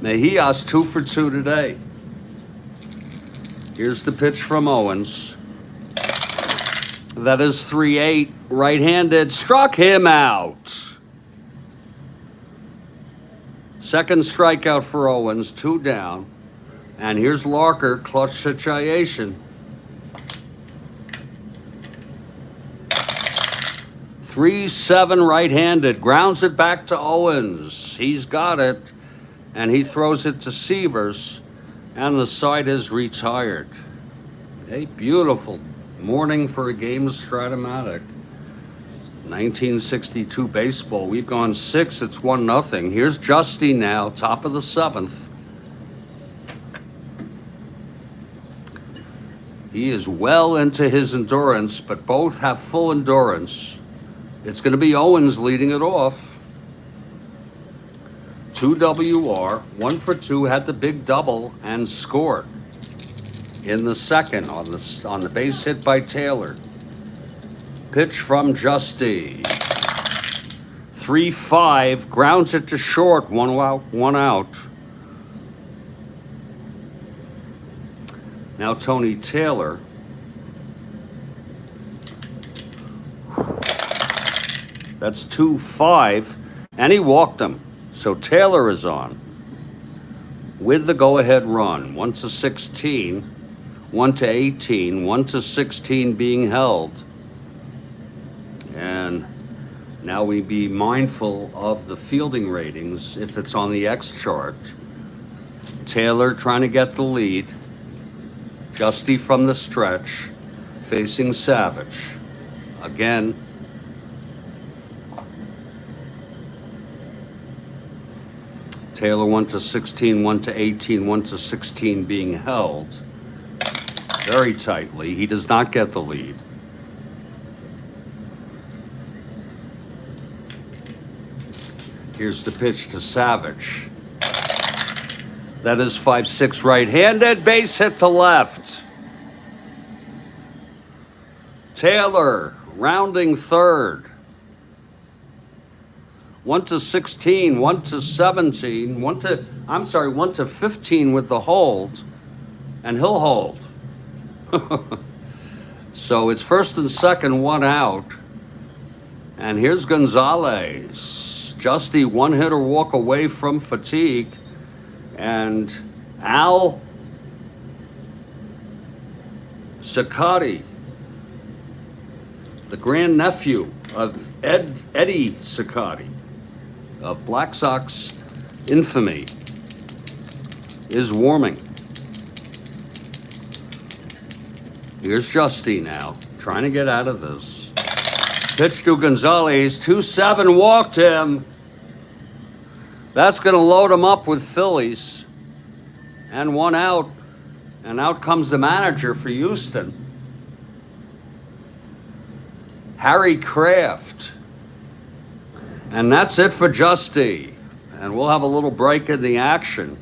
Mejias 2 for 2 today. Here's the pitch from Owens. That is 3-8, right-handed, struck him out. Second strikeout for Owens, 2 down. And here's Larker, clutch situation. 3-7 right-handed, grounds it back to Owens. He's got it, and he throws it to Severs, and the side is retired. A beautiful morning for a game of Strat-O-Matic. 1962 baseball. We've gone 6. It's 1-0. Here's Giusti now, top of the 7th. He is well into his endurance, but both have full endurance. It's going to be Owens leading it off. 2 WR, 1 for 2, had the big double and scored in the second on the base hit by Taylor. Pitch from Giusti. 3-5, grounds it to short, 1 out, 1 out. Now Tony Taylor. That's 2-5, and he walked him. So Taylor is on with the go-ahead run. 1-16, 1-18, 1-16 being held. And now we be mindful of the fielding ratings if it's on the X chart. Taylor trying to get the lead. Giusti from the stretch, facing Savage. Again, Taylor 1-16, 1-18, 1-16 being held very tightly. He does not get the lead. Here's the pitch to Savage. That is 5-6 right-handed, base hit to left. Taylor rounding third. 1-16, 1-17, 1-15 with the hold, and he'll hold. So it's first and second, 1 out. And here's Gonzalez. Giusti 1-hitter walk away from fatigue. And Al Cicotti, the grandnephew of Eddie Cicotti, of Black Sox infamy, is warming. Here's Giusti now, trying to get out of this. Pitch to Gonzalez, 2-7, walked him. That's going to load him up with Phillies. And 1 out, and out comes the manager for Houston, Harry Kraft. And that's it for Giusti. And we'll have a little break in the action.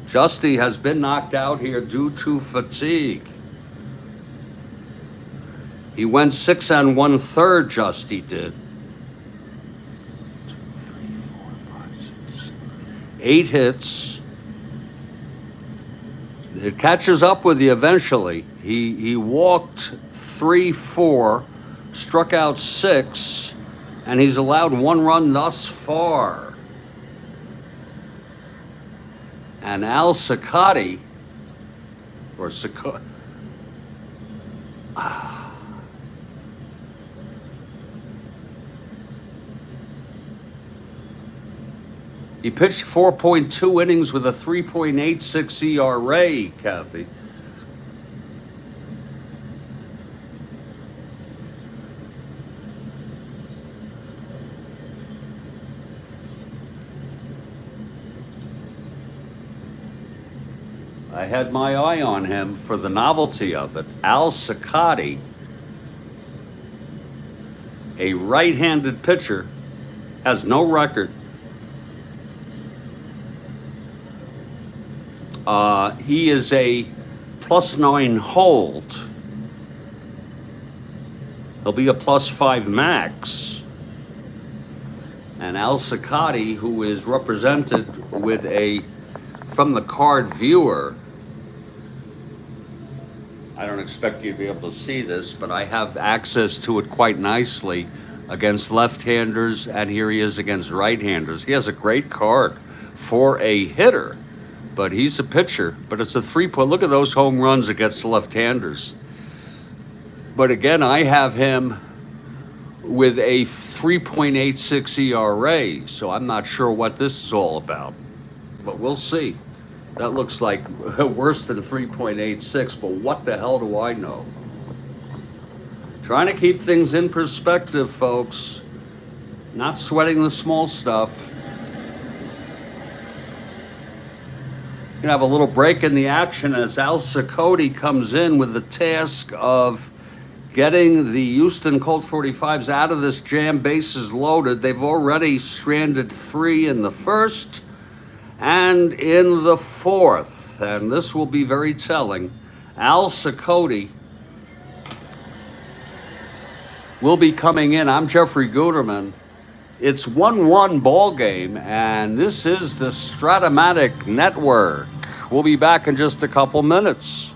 Giusti has been knocked out here due to fatigue. He went 6 1/3, Giusti did. 2, 3, 4, 5, 6, 8 hits. It catches up with you eventually. He walked 3-4, struck out 6, and he's allowed 1 run thus far. And Al Cicotti, or Cicotti, he pitched 4.2 innings with a 3.86 ERA, Kathy. I had my eye on him for the novelty of it. Al Cicotti, a right-handed pitcher, has no record. He is a +9 hold. He'll be a +5 max. And Al Cicotti, who is represented with a, from the card viewer, I don't expect you to be able to see this, but I have access to it quite nicely, against left-handers, and here he is against right-handers. He has a great card for a hitter, but he's a pitcher. But it's a 3-point. Look at those home runs against left-handers. But again, I have him with a 3.86 ERA, so I'm not sure what this is all about. But we'll see. That looks like worse than 3.86, but what the hell do I know? Trying to keep things in perspective, folks. Not sweating the small stuff. Gonna have a little break in the action as Al Cicotte comes in with the task of getting the Houston Colt 45s out of this jam, bases loaded. They've already stranded 3 in the first and in the fourth, and this will be very telling. Al Cicotte will be coming in. I'm Jeffrey Guterman. It's 1-1 ball game, and this is the Strat-O-Matic Network. We'll be back in just a couple minutes.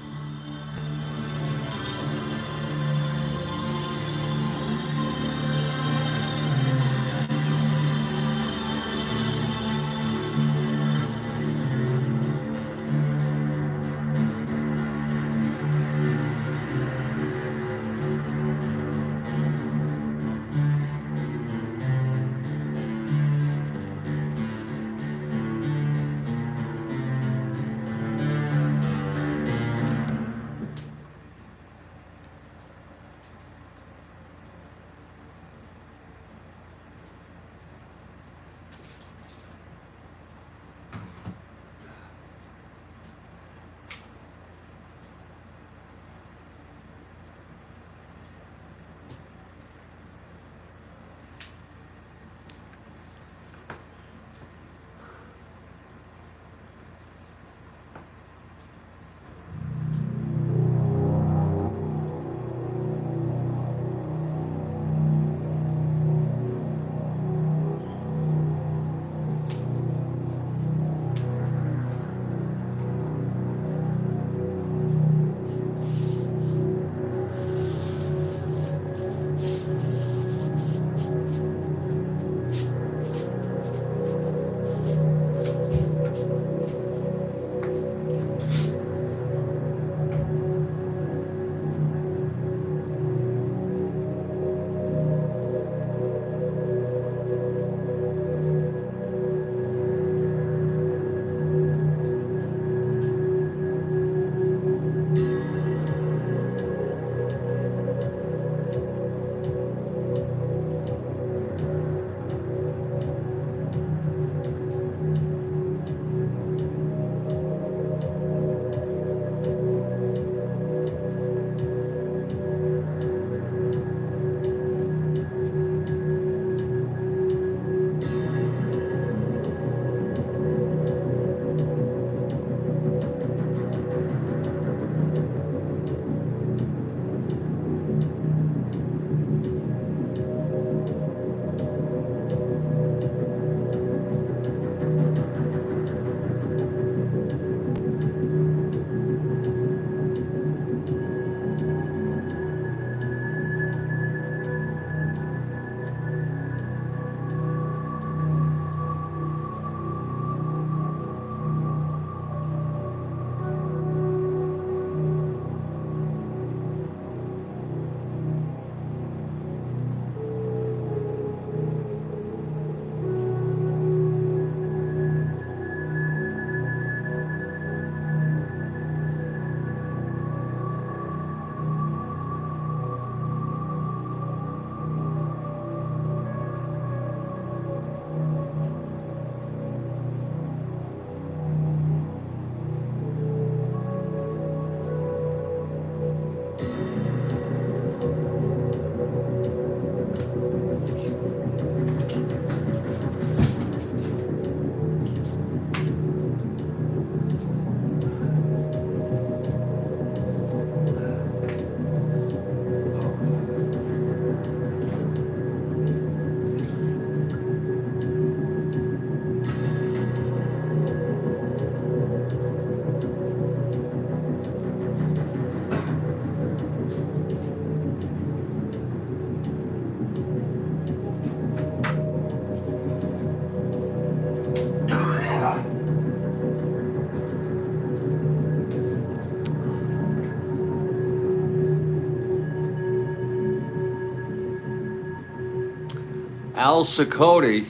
Al Cicotte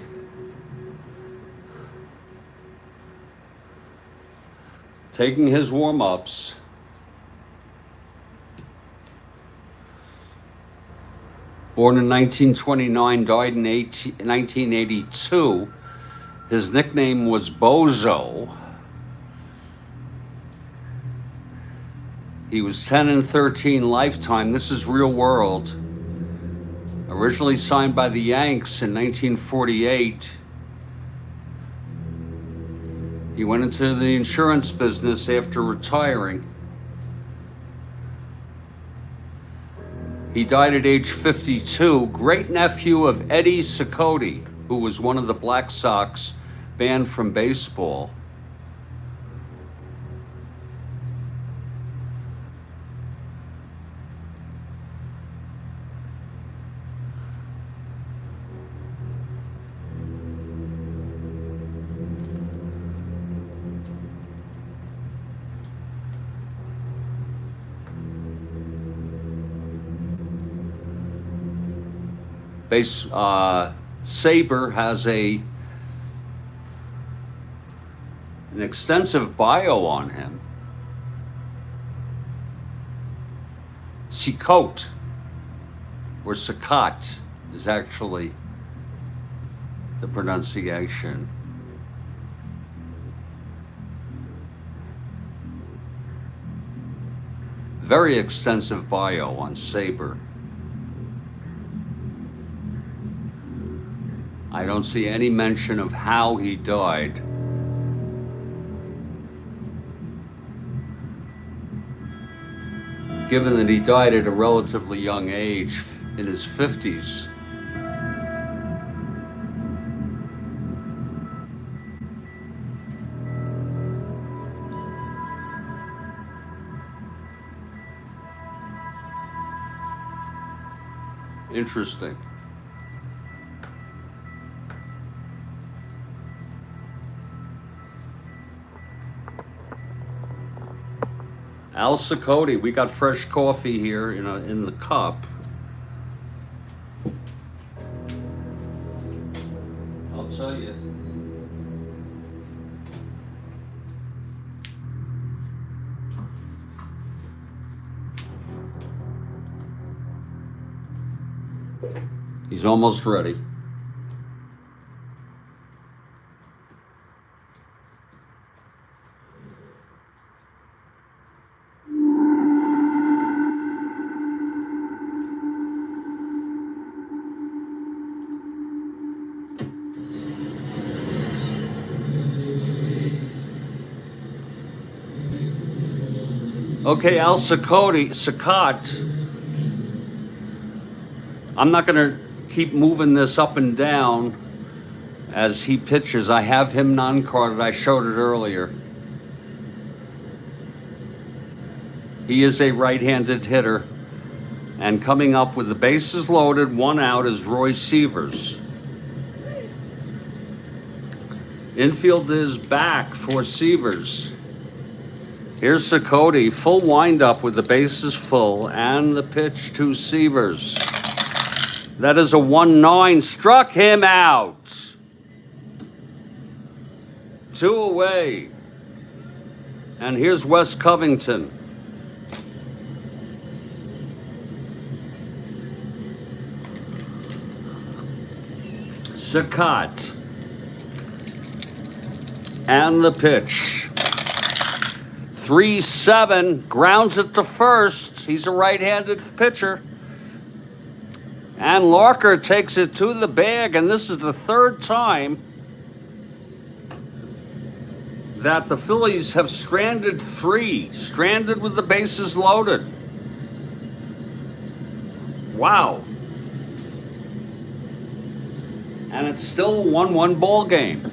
taking his warm-ups. Born in 1929, died in 1982. His nickname was Bozo. He was 10-13 lifetime. This is real world. Originally signed by the Yanks in 1948. He went into the insurance business after retiring. He died at age 52, great nephew of Eddie Cicotte, who was one of the Black Sox banned from baseball. Saber has an extensive bio on him. Colt or Cicotte is actually the pronunciation. Very extensive bio on Saber. I don't see any mention of how he died. Given that he died at a relatively young age, in his 50s. Interesting. Al Cicotte, we got fresh coffee here in the cup. I'll tell you. He's almost ready. Okay, Al Cicotte. I'm not going to keep moving this up and down as he pitches. I have him non-carded. I showed it earlier. He is a right-handed hitter. And coming up with the bases loaded, 1 out is Roy Sievers. Infield is back for Sievers. Here's Cicotte, full windup with the bases full, and the pitch to Sievers. That is a 1-9, struck him out. 2 away. And here's Wes Covington. Cicotte. And the pitch. 3-7, grounds it to first. He's a right-handed pitcher. And Larker takes it to the bag, and this is the 3rd time that the Phillies have stranded 3, stranded with the bases loaded. Wow. And it's still a 1-1 ball game.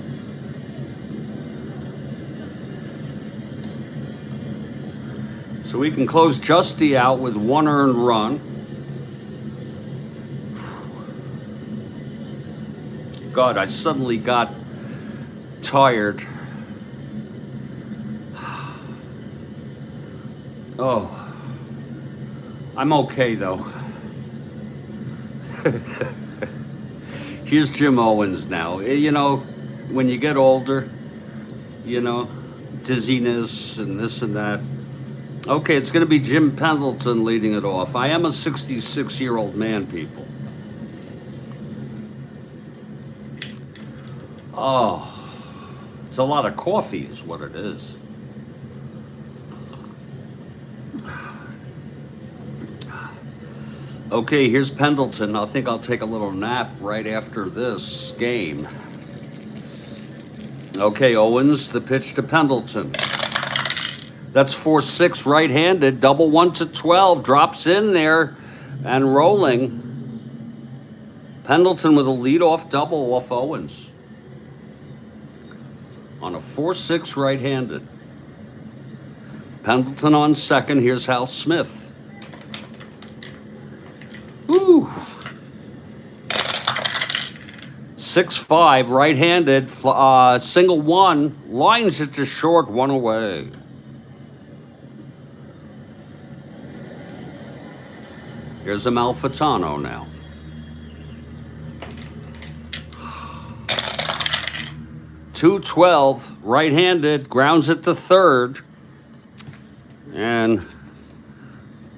So we can close Giusti out with 1 earned run. God, I suddenly got tired. Oh, I'm okay though. Here's Jim Owens now. You know, when you get older, you know, dizziness and this and that. Okay, it's going to be Jim Pendleton leading it off. I am a 66-year-old man, people. Oh, it's a lot of coffee is what it is. Okay, here's Pendleton. I think I'll take a little nap right after this game. Okay, Owens, the pitch to Pendleton. That's 4-6 right-handed, double 1 to 12, drops in there and rolling. Pendleton with a leadoff double off Owens on a 4-6 right-handed. Pendleton on second. Here's Hal Smith. Woo! 6-5 right-handed, single one, lines it to short, one away. Here's a Malfitano now. .212 right-handed, grounds it to third, and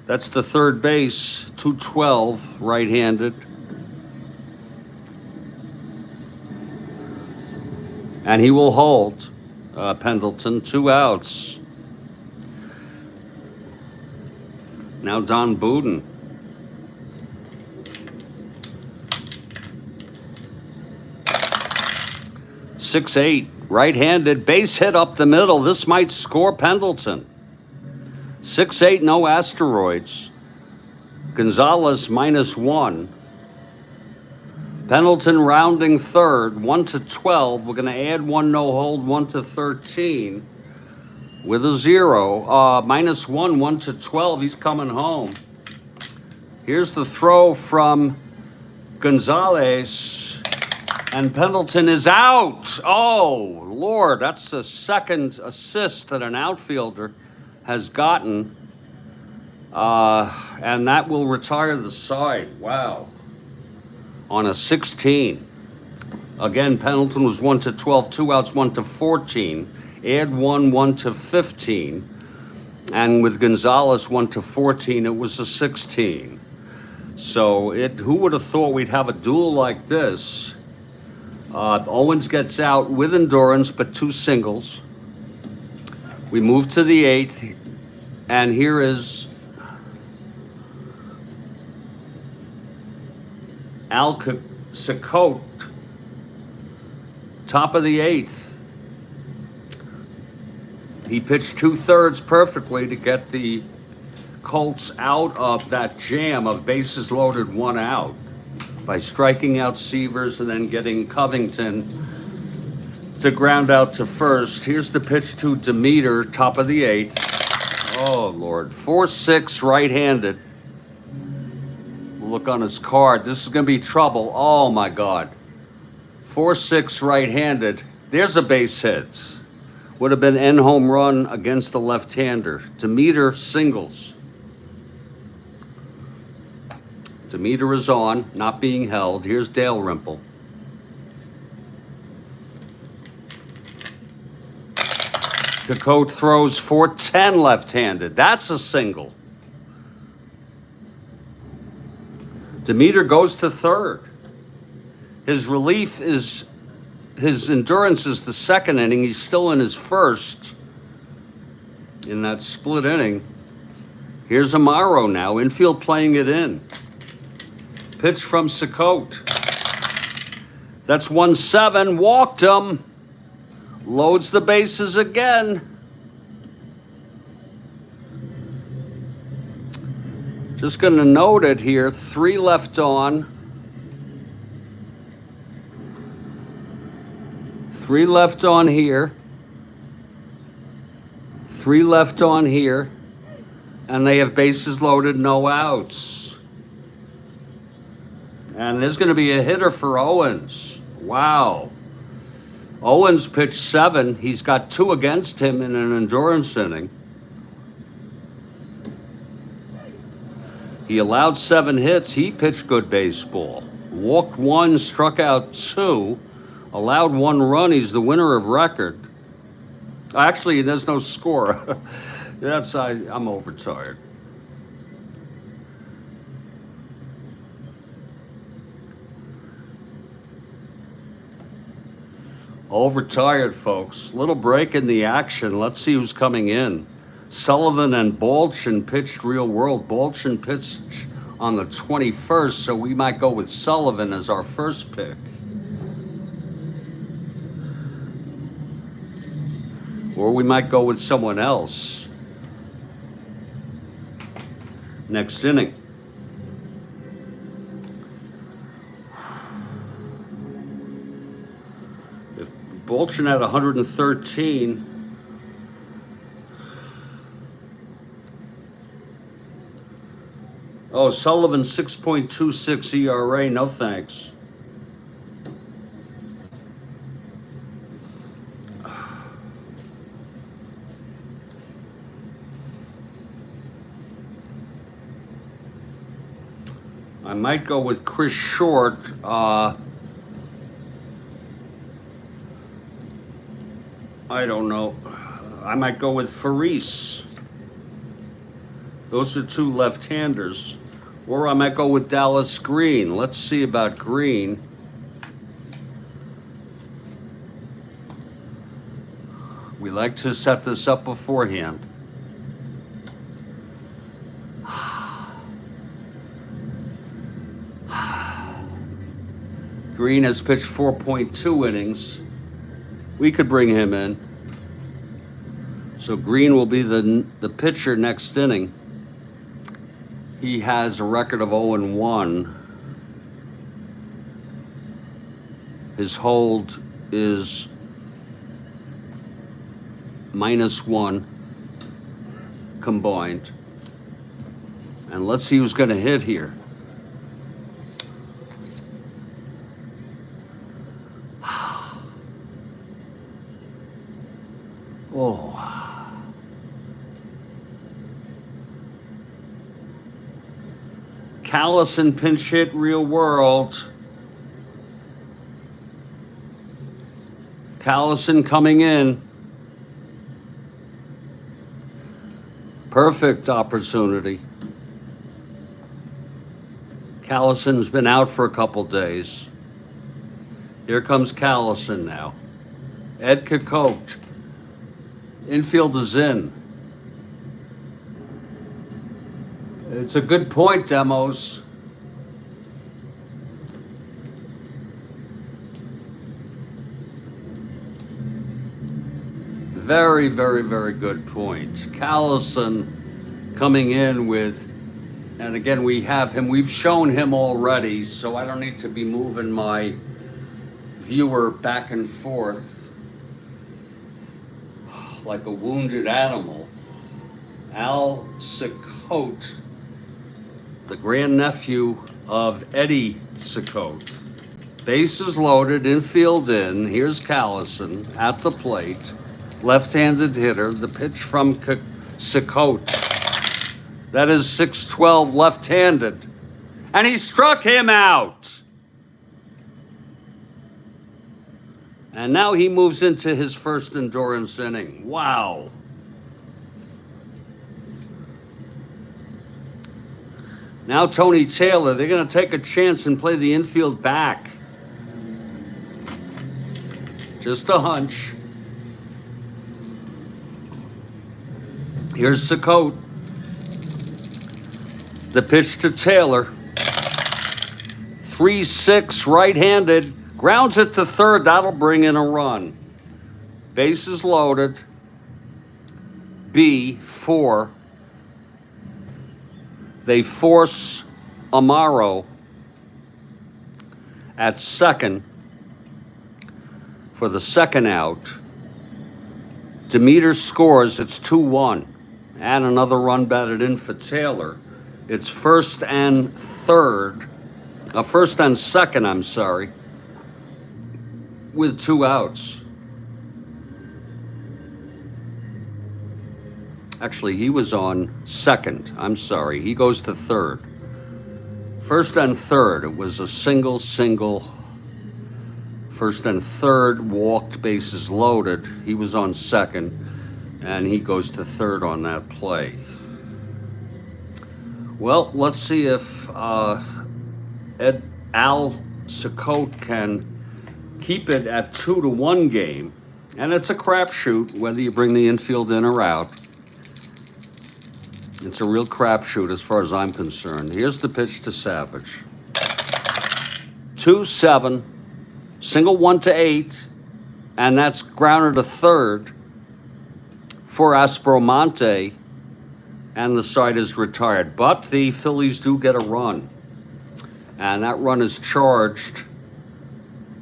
that's the third base. .212 right-handed, and he will hold. Pendleton, 2 outs. Now Don Buden. .68 right-handed, base hit up the middle. This might score Pendleton. 6-8, no asteroids. Gonzalez -1. Pendleton rounding third, 1 to 12. We're going to add one no hold, 1 to 13 with a 0. -1, 1 to 12. He's coming home. Here's the throw from Gonzalez. And Pendleton is out. Oh, Lord, that's the second assist that an outfielder has gotten. And that will retire the side. Wow. On a 16. Again, Pendleton was 1 to 12, 2 outs, 1 to 14. Add 1, 1 to 15. And with Gonzalez 1 to 14, it was a 16. So who would have thought we'd have a duel like this? Owens gets out with endurance, but 2 singles. We move to the 8th, and here is Colt, top of the 8th. He pitched 2/3 perfectly to get the Colts out of that jam of bases loaded, 1 out, by striking out Severs and then getting Covington to ground out to first. Here's the pitch to Demeter, top of the 8th. Oh, Lord. 4-6 right-handed. Look on his card. This is going to be trouble. Oh, my God. 4-6 right-handed. There's a base hit. Would have been end home run against the left-hander. Demeter singles. Demeter is on, not being held. Here's Dalrymple. Colt throws 4-10 left-handed. That's a single. Demeter goes to third. His relief is, his endurance is the second inning. He's still in his first in that split inning. Here's Amaro now, infield playing it in. Pitch from Colt. That's 1-7, walked him. Loads the bases again. Just going to note it here, 3 left on. 3 left on here. 3 left on here. And they have bases loaded, no outs. And there's going to be a hitter for Owens. Wow. Owens pitched 7. He's got 2 against him in an endurance inning. He allowed 7 hits. He pitched good baseball. Walked 1, struck out 2, allowed 1 run. He's the winner of record. Actually, there's no score. I'm overtired. Overtired, folks. Little break in the action. Let's see who's coming in. Sullivan and Balchin pitched real world. Balchin pitched on the 21st, so we might go with Sullivan as our first pick. Or we might go with someone else. Next inning. If Balchin had 113, oh, Sullivan 6.26 ERA, no thanks. I might go with Chris Short. I don't know. I might go with Faris. Those are 2 left-handers. Or I might go with Dallas Green. Let's see about Green. We like to set this up beforehand. Green has pitched 4.2 innings. We could bring him in. So Green will be the pitcher next inning. He has a record of 0-1. His hold is -1 combined. And let's see who's going to hit here. Oh. Callison pinch hit real world. Callison coming in. Perfect opportunity. Callison's been out for a couple days. Here comes Callison now. Ed Colt. Infield is in. It's a good point, Demos. Very, very, very good point. Callison coming in with, and again, we have him. We've shown him already, so I don't need to be moving my viewer back and forth like a wounded animal. Al Colt, the grandnephew of Eddie Colt. Bases loaded, infield in. Here's Callison at the plate. Left-handed hitter. The pitch from Colt. That is 6-12 left-handed. And he struck him out. And now he moves into his first endurance inning. Wow. Now Tony Taylor, they're going to take a chance and play the infield back. Just a hunch. Here's Colt. The pitch to Taylor. 3-6 right-handed. Grounds it to third. That'll bring in a run. Bases loaded. B4. They force Amaro at second for the second out. Demeter scores. It's 2-1. And another run batted in for Taylor. It's first and second, I'm sorry, with 2 outs. Actually, he was on second. I'm sorry. He goes to third. First and third. It was a single. First and third, walked, bases loaded. He was on second, and he goes to third on that play. Well, let's see if Al Colt can keep it at 2-1 game. And it's a crapshoot whether you bring the infield in or out. It's a real crapshoot as far as I'm concerned. Here's the pitch to Savage. 2-7, single 1-8, and that's grounded to third for Aspromonte, and the side is retired. But the Phillies do get a run, and that run is charged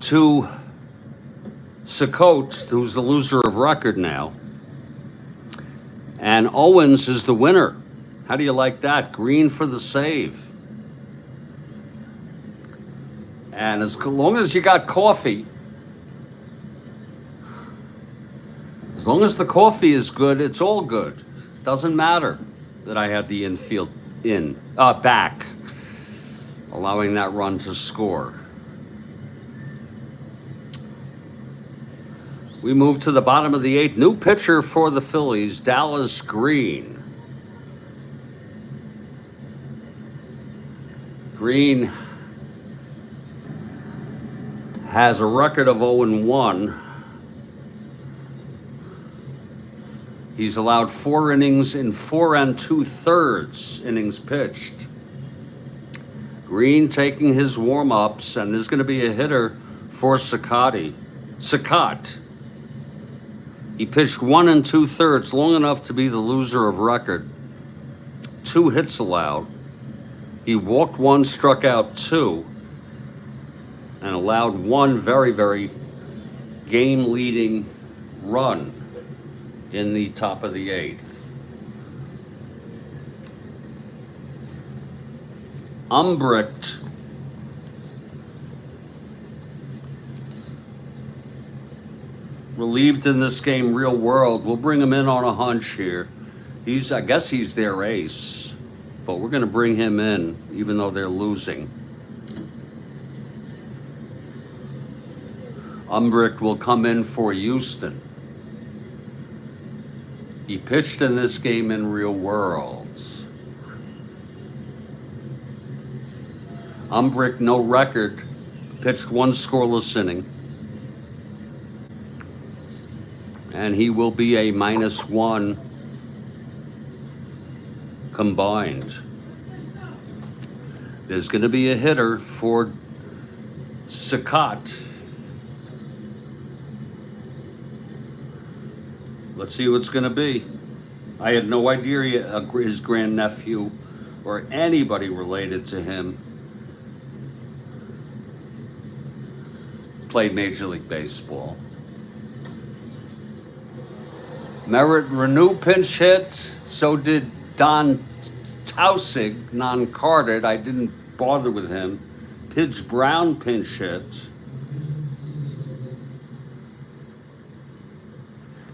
to Colt, who's the loser of record now. And Owens is the winner. How do you like that? Green for the save. And as long as you got coffee, as long as the coffee is good, it's all good. Doesn't matter that I had the infield back, allowing that run to score. We move to the bottom of the eighth. New pitcher for the Phillies, Dallas Green. Green has a record of 0-1. He's allowed 4 innings in 4 2/3 innings pitched. Green taking his warm-ups, and there's going to be a hitter for Sakat. He pitched 1 2/3, long enough to be the loser of record. 2 hits allowed. He walked 1, struck out 2, and allowed 1 very, very game-leading run in the top of the 8th. Umbricht relieved in this game, real world. We'll bring him in on a hunch here. I guess he's their ace, but we're going to bring him in even though they're losing. Umbricht will come in for Houston. He pitched in this game in real worlds. Umbricht, no record, pitched 1 scoreless inning. And he will be a -1 combined. There's going to be a hitter for Sakat. Let's see who it's going to be. I had no idea his grandnephew or anybody related to him played Major League Baseball. Merritt Renew pinch hit. So did Don Tausig, non-carded. I didn't bother with him. Pidge Brown pinch hit.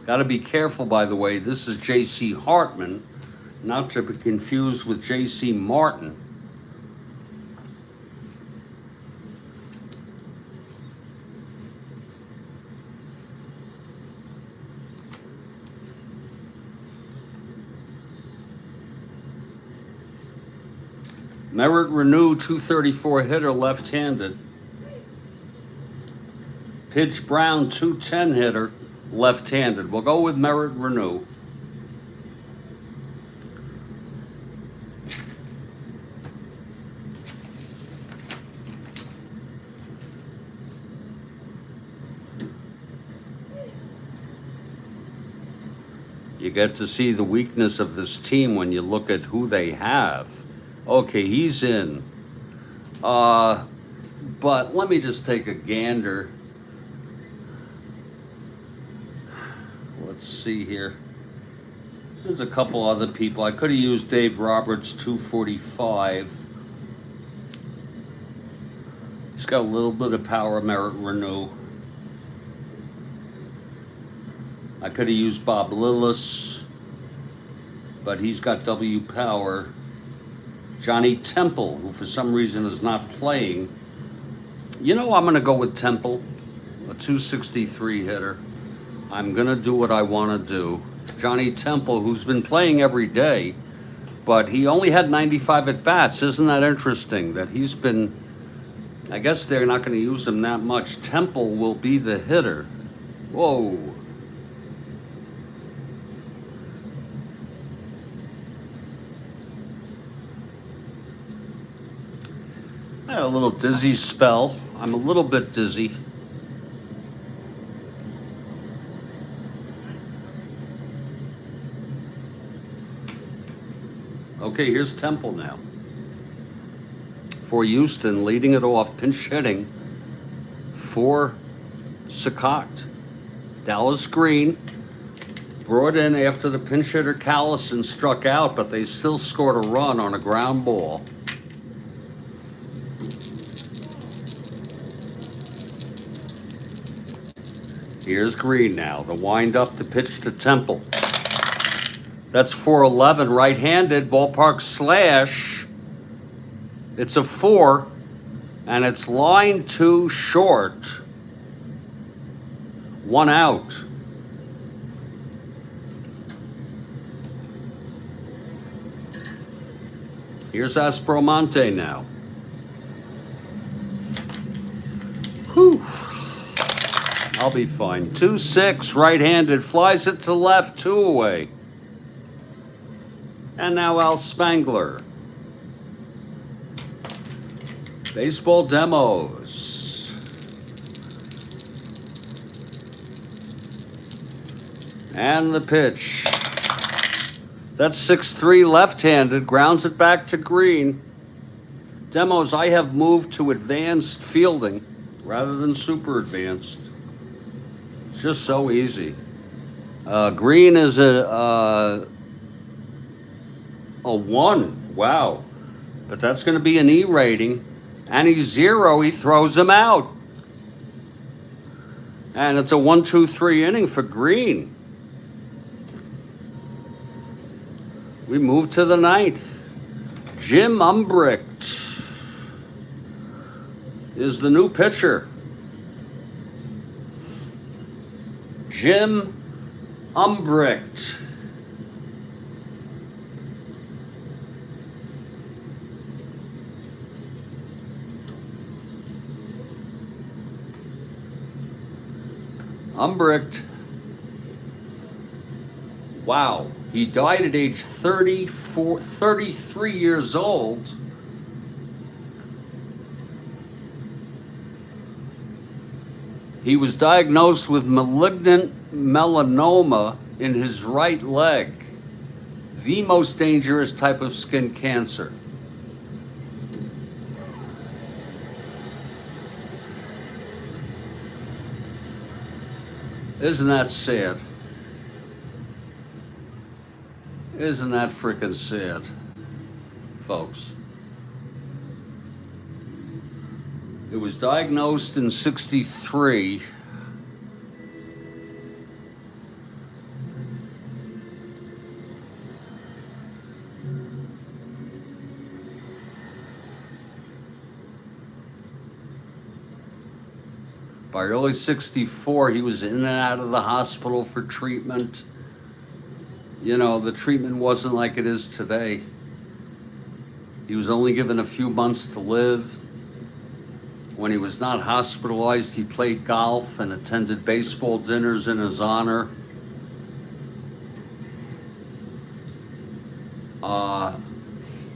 Got to be careful, by the way. This is J.C. Hartman, not to be confused with J.C. Martin. Merritt Renew, 234 hitter, left-handed. Pidge Brown, 210 hitter, left-handed. We'll go with Merritt Renew. You get to see the weakness of this team when you look at who they have. Okay, he's in. But let me just take a gander. Let's see here. There's a couple other people. I could have used Dave Roberts, 245. He's got a little bit of power, Merritt Renew. I could have used Bob Lillis, but he's got W power. Johnny Temple, who for some reason is not playing. You know, I'm going to go with Temple, a 263 hitter. I'm going to do what I want to do. Johnny Temple, who's been playing every day, but he only had 95 at-bats. Isn't that interesting that he's been, I guess they're not going to use him that much. Temple will be the hitter. Whoa. I had a little dizzy spell. I'm a little bit dizzy. Okay, here's Temple now. For Houston, leading it off, pinch hitting for Saccott. Dallas Green brought in after the pinch hitter Callison struck out, but they still scored a run on a ground ball. Here's Green now, the wind up to pitch to Temple. That's 411, right-handed, ballpark slash. It's a 4, and it's line 2 short. 1 out. Here's Aspromonte now. Whew. I'll be fine. 2-6, right-handed, flies it to left, 2 away. And now Al Spangler. Baseball demos. And the pitch. That's 6-3 left-handed, grounds it back to Green. Demos, I have moved to advanced fielding rather than super advanced. It's just so easy. Green is a 1. Wow. But that's going to be an E rating. And he's 0. He throws him out. And it's a 1-2-3 inning for Green. We move to the 9th. Jim Umbricht is the new pitcher. Jim Umbricht. Umbricht, wow, he died at age 33 years old. He was diagnosed with malignant melanoma in his right leg, the most dangerous type of skin cancer. Isn't that sad? Isn't that freaking sad, folks? It was diagnosed in 63. By early 64, he was in and out of the hospital for treatment. You know, the treatment wasn't like it is today. He was only given a few months to live. When he was not hospitalized, he played golf and attended baseball dinners in his honor.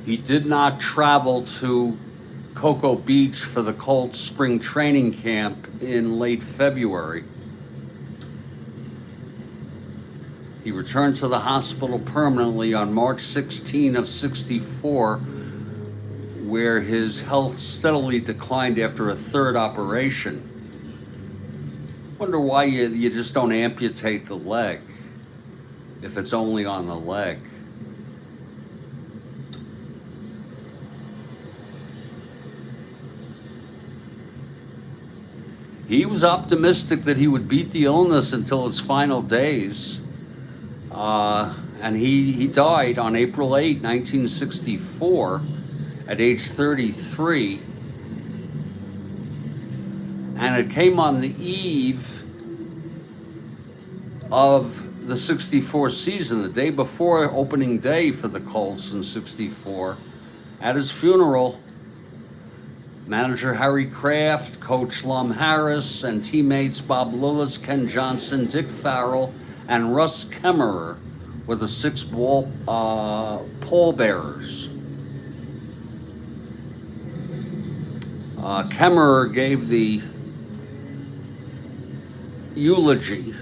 He did not travel to Cocoa Beach for the Colt spring training camp in late February. He returned to the hospital permanently on March 16 of 64, where his health steadily declined after a third operation. Wonder why you just don't amputate the leg if it's only on the leg. He was optimistic that he would beat the illness until his final days. And he died on April 8, 1964, at age 33. And it came on the eve of the 64 season, the day before opening day for the Colts in 64. At his funeral, manager Harry Kraft, coach Lum Harris, and teammates Bob Lillis, Ken Johnson, Dick Farrell, and Russ Kemmerer were the 6 pallbearers. Kemmerer gave the eulogy.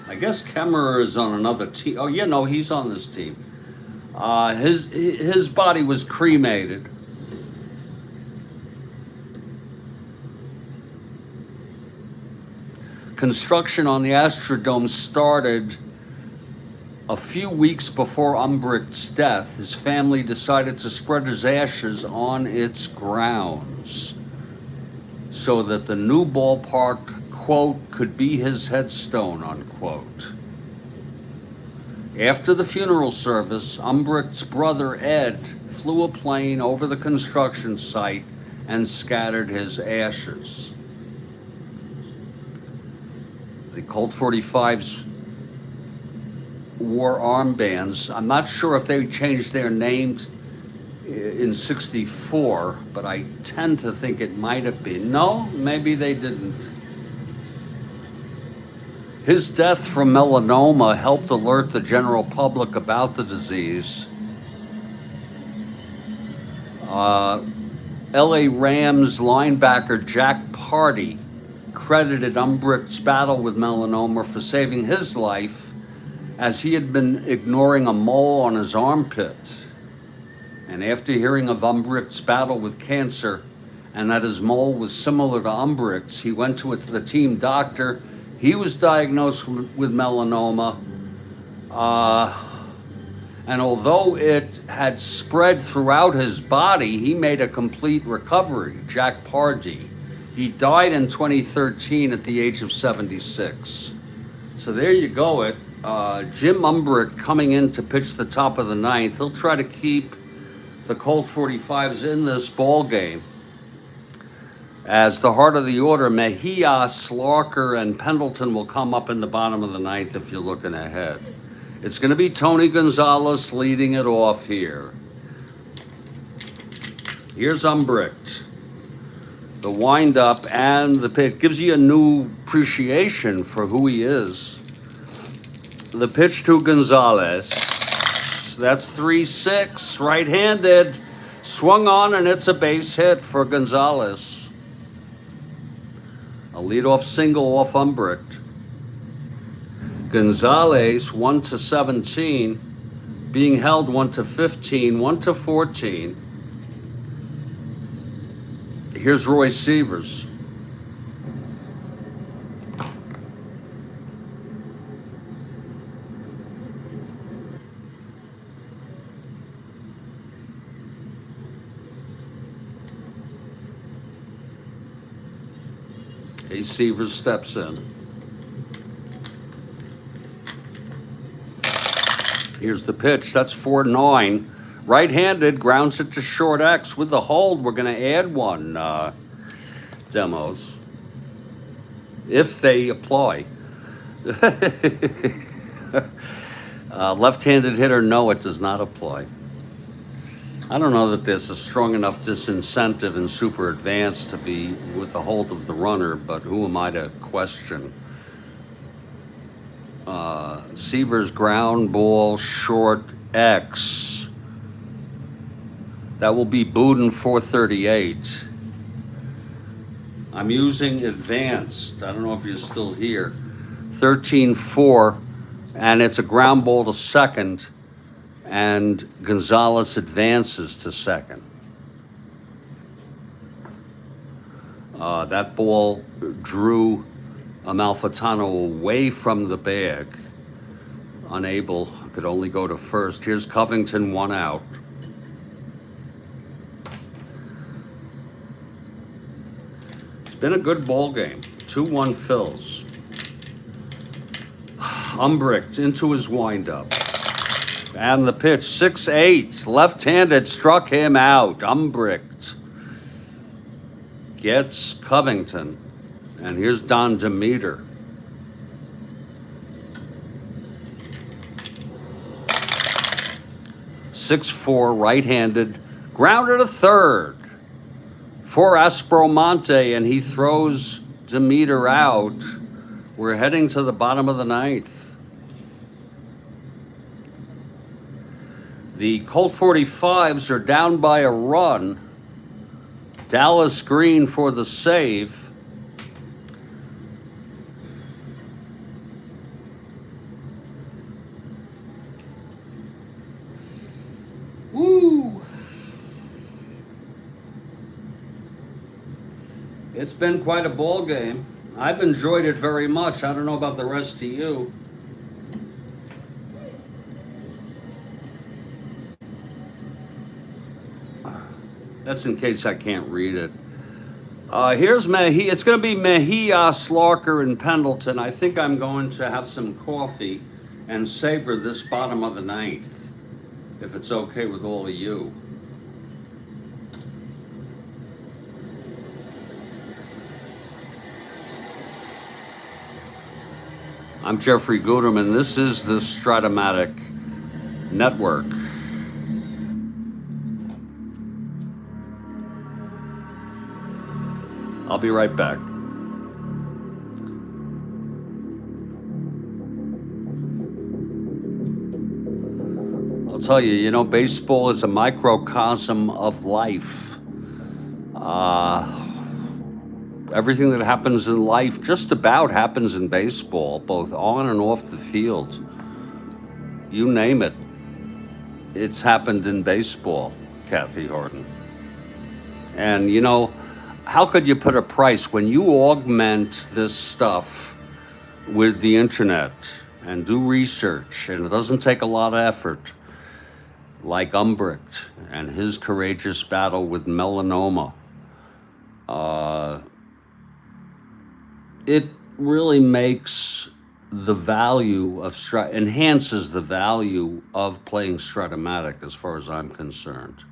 I guess Kemmerer is on another team. Oh yeah, no, he's on this team. His body was cremated. Construction on the Astrodome started a few weeks before Umbricht's death. His family decided to spread his ashes on its grounds so that the new ballpark, quote, could be his headstone, unquote. After the funeral service, Umbricht's brother Ed flew a plane over the construction site and scattered his ashes. The Colt 45s wore armbands. I'm not sure if they changed their names in 64, but I tend to think it might have been. No, maybe they didn't. His death from melanoma helped alert the general public about the disease. LA Rams linebacker Jack Pardee credited Umbricht's battle with melanoma for saving his life, as he had been ignoring a mole on his armpit. And after hearing of Umbricht's battle with cancer and that his mole was similar to Umbricht's, he went to the team doctor. He was diagnosed with melanoma, and although it had spread throughout his body, he made a complete recovery, Jack Pardee. He died in 2013 at the age of 76. So there you go. Jim Umbricht coming in to pitch the top of the ninth. He'll try to keep the Colt 45s in this ball game. As the heart of the order, Mejia, Slarker, and Pendleton will come up in the bottom of the ninth if you're looking ahead. It's going to be Tony Gonzalez leading it off here. Here's Umbricht. The wind-up and the pitch gives you a new appreciation for who he is. The pitch to Gonzalez. That's 3-6, right-handed. Swung on, and it's a base hit for Gonzalez. A leadoff single off Umbricht. Gonzalez 1-17, being held 1-15, 1-14. Here's Roy Sievers. Sievers steps in. Here's the pitch. That's 4-9. Right-handed, grounds it to short X with the hold. We're going to add one, demos, if they apply. Left-handed hitter, no, it does not apply. I don't know that there's a strong enough disincentive in super advanced to be with the hold of the runner, but who am I to question? Sievers ground ball short X. That will be Boudin 438. I'm using advanced. I don't know if you're still here. 13-4, and it's a ground ball to second, and Gonzalez advances to second. That ball drew Amalfitano away from the bag. Unable, could only go to first. Here's Covington, 1 out. It's been a good ball game. 2-1 Phillies. Umbricht into his windup. And the pitch, 6-8, left-handed, struck him out. Umbricht gets Covington. And here's Don Demeter. .6-4, right-handed, grounded to third for Aspromonte, and he throws Demeter out. We're heading to the bottom of the ninth. The Colt 45s are down by a run. Dallas Green for the save. Woo! It's been quite a ball game. I've enjoyed it very much. I don't know about the rest of you. That's in case I can't read it. Here's Mejia. It's going to be Mejia, Slarker, and Pendleton. I think I'm going to have some coffee and savor this bottom of the ninth, if it's okay with all of you. I'm Jeffrey Guterman. This is the Strat-O-Matic Network. I'll be right back. I'll tell you, you know, baseball is a microcosm of life. Everything that happens in life just about happens in baseball, both on and off the field. You name it, it's happened in baseball, Kathy Harden. And, you know, how could you put a price when you augment this stuff with the internet and do research, and it doesn't take a lot of effort, like Umbricht and his courageous battle with melanoma. It really makes the value of enhances the value of playing Strat-O-Matic as far as I'm concerned.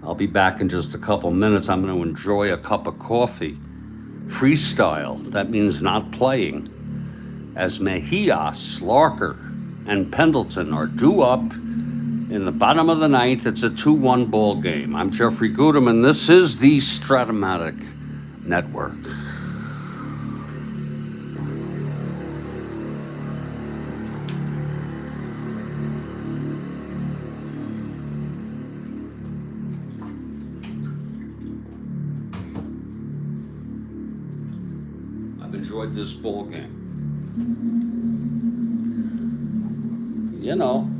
I'll be back in just a couple minutes. I'm going to enjoy a cup of coffee. Freestyle, that means not playing, as Mejia, Slarker, and Pendleton are due up in the bottom of the ninth. It's a 2-1 ball game. I'm Jeffrey Guterman. This is the Strat-O-Matic Network. I've enjoyed this ball game. You know,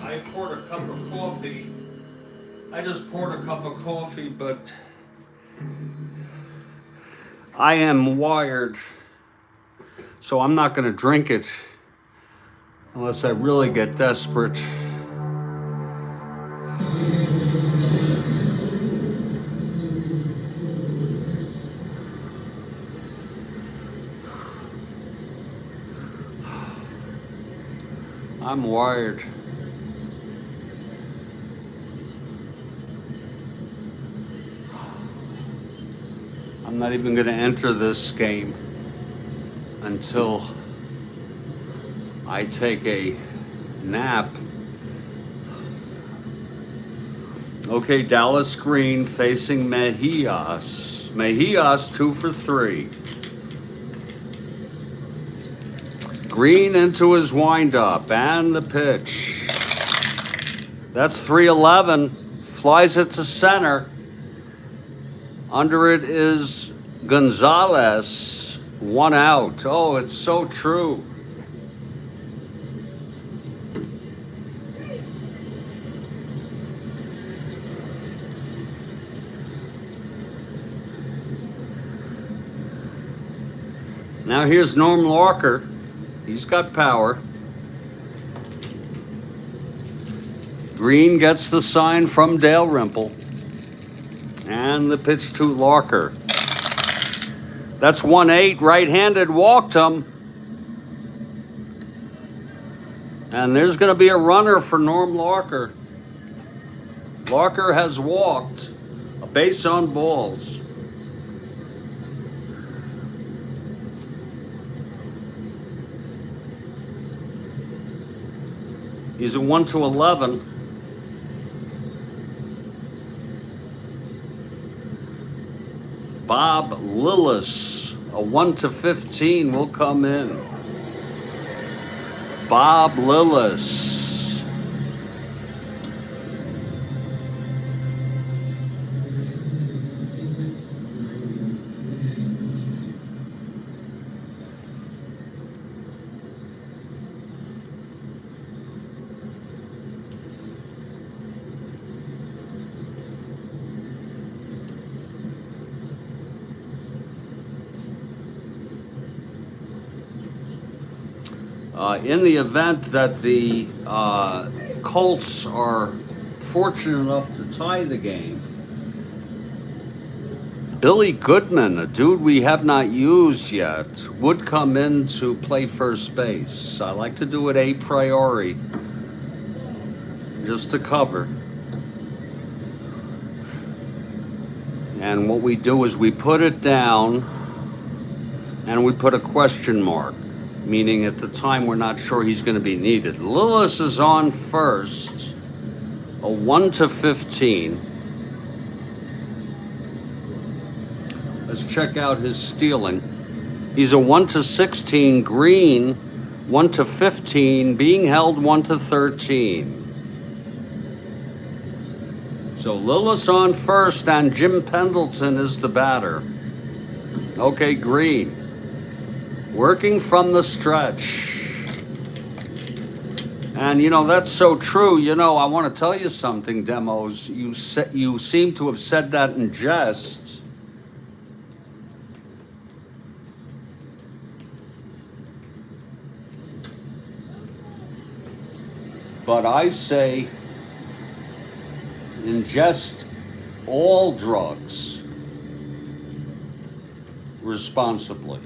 I poured a cup of coffee. I just poured a cup of coffee, but I am wired, so I'm not going to drink it unless I really get desperate. I'm wired. I'm not even going to enter this game until I take a nap. Okay, Dallas Green facing Mejias. Mejias 2 for 3. Green into his windup and the pitch. That's 3-11. Flies it to center. Under it is Gonzalez. 1 out. Oh, it's so true. Now here's Norm Larker. He's got power. Green gets the sign from Dalrymple. And the pitch to Larker. That's 1-8, right-handed, walked him. And there's going to be a runner for Norm Larker. Larker has walked. A base on balls. He's a 1-11. Bob Lillis, a 1-15 will come in. Bob Lillis. In the event that the Colts are fortunate enough to tie the game, Billy Goodman, a dude we have not used yet, would come in to play first base. I like to do it a priori, just to cover. And what we do is we put it down and we put a question mark, meaning at the time we're not sure he's going to be needed. Lillis is on first, a 1-15. Let's check out his stealing. He's a 1-16. Green, 1-15, being held 1-13. So Lillis on first, and Jim Pendleton is the batter. Okay, Green. Working from the stretch. And you know that's so true. You know, I want to tell you something, Demos. You seem to have said that in jest, but I say ingest all drugs responsibly.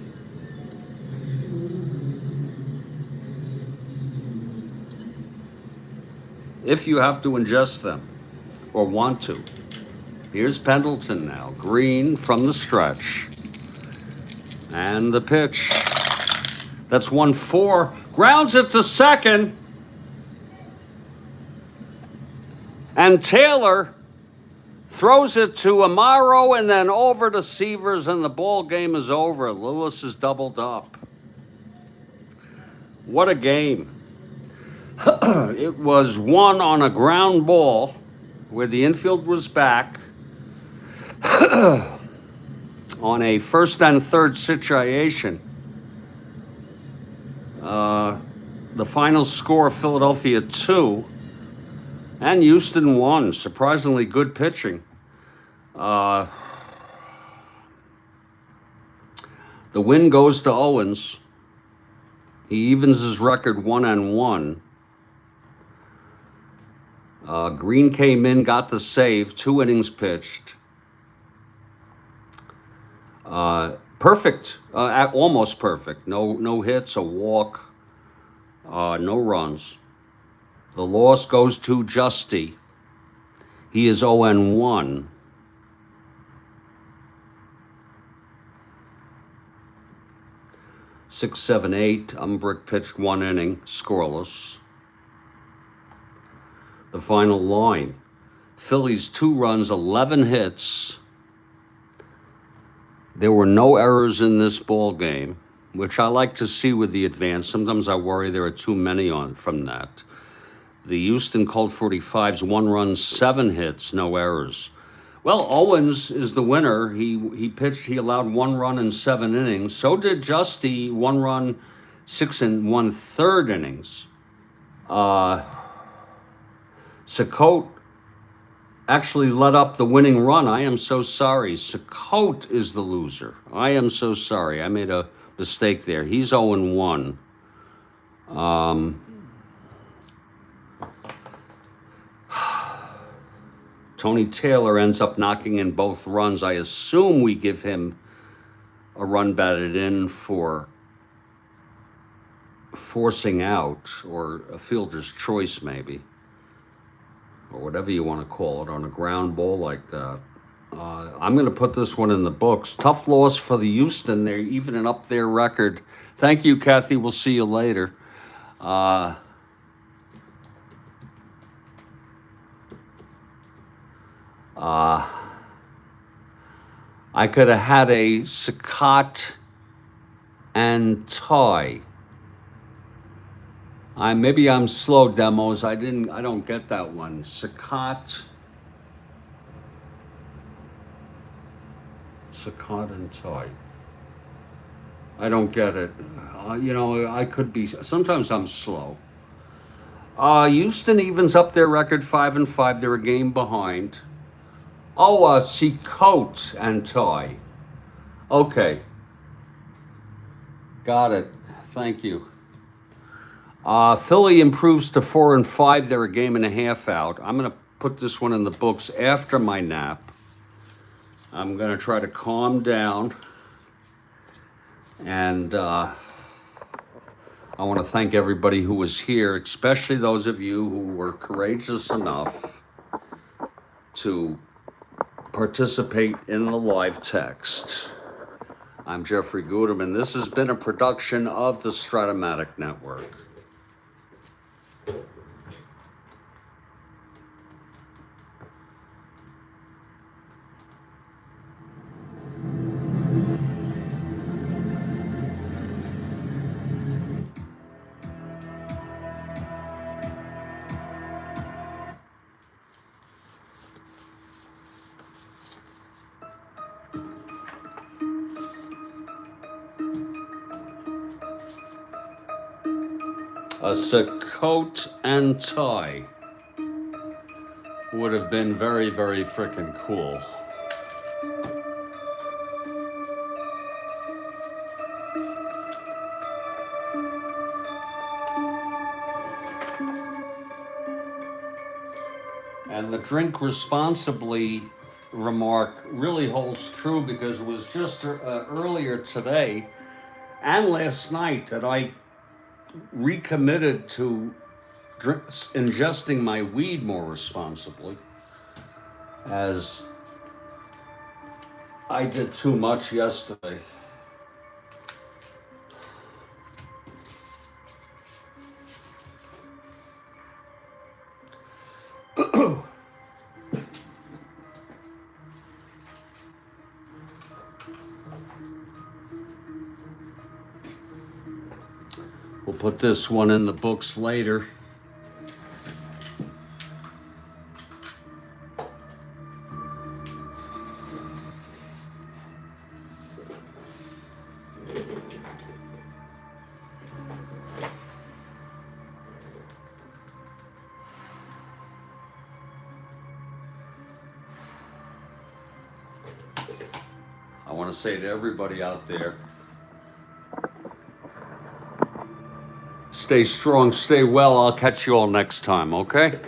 If you have to ingest them or want to. Here's Pendleton now. Green from the stretch. And the pitch. That's 1-4. Grounds it to second. And Taylor throws it to Amaro and then over to Severs, and the ball game is over. Lewis is doubled up. What a game. It was won on a ground ball where the infield was back on a first and third situation. The final score, Philadelphia 2 and Houston 1. Surprisingly good pitching. The win goes to Owens. He evens his record 1-1. Green came in, got the save, 2 innings pitched. Perfect, almost perfect. No hits, a walk, no runs. The loss goes to Giusti. He is 0-1. Six, seven, eight. Umbrick pitched 1 inning, scoreless. The final line. Phillies 2 runs, 11 hits. There were no errors in this ball game, which I like to see with the advance. Sometimes I worry there are too many from that. The Houston Colt 45s, 1 run, 7 hits, no errors. Well, Owens is the winner. He pitched, he allowed 1 run in 7 innings. So did Giusti, 1 run, 6 1/3 innings. Colt actually let up the winning run. I am so sorry. Colt is the loser. I am so sorry. I made a mistake there. He's 0-1. Tony Taylor ends up knocking in both runs. I assume we give him a run batted in for forcing out, or a fielder's choice maybe, or whatever you want to call it, on a ground ball like that. I'm going to put this one in the books. Tough loss for the Houston. They're evening up their record. Thank you, Kathy. We'll see you later. I could have had a Sakat and tie. Maybe I'm slow, Demos. I don't get that one. Sakat and tie. I don't get it. I could be. Sometimes I'm slow. Houston evens up their record 5-5. They're a game behind. Colt and tie. Okay. Got it. Thank you. Philly improves to 4-5. They're a game and a half out. I'm going to put this one in the books after my nap. I'm going to try to calm down. And I want to thank everybody who was here, especially those of you who were courageous enough to participate in the live text. I'm Jeffrey Guterman. This has been a production of the Strat-O-Matic Network. A coat and tie would have been very, very freaking cool. And the drink responsibly remark really holds true, because it was just earlier today and last night that I recommitted to ingesting my weed more responsibly, as I did too much yesterday. We'll put this one in the books later. I want to say to everybody out there, stay strong, stay well. I'll catch you all next time, okay?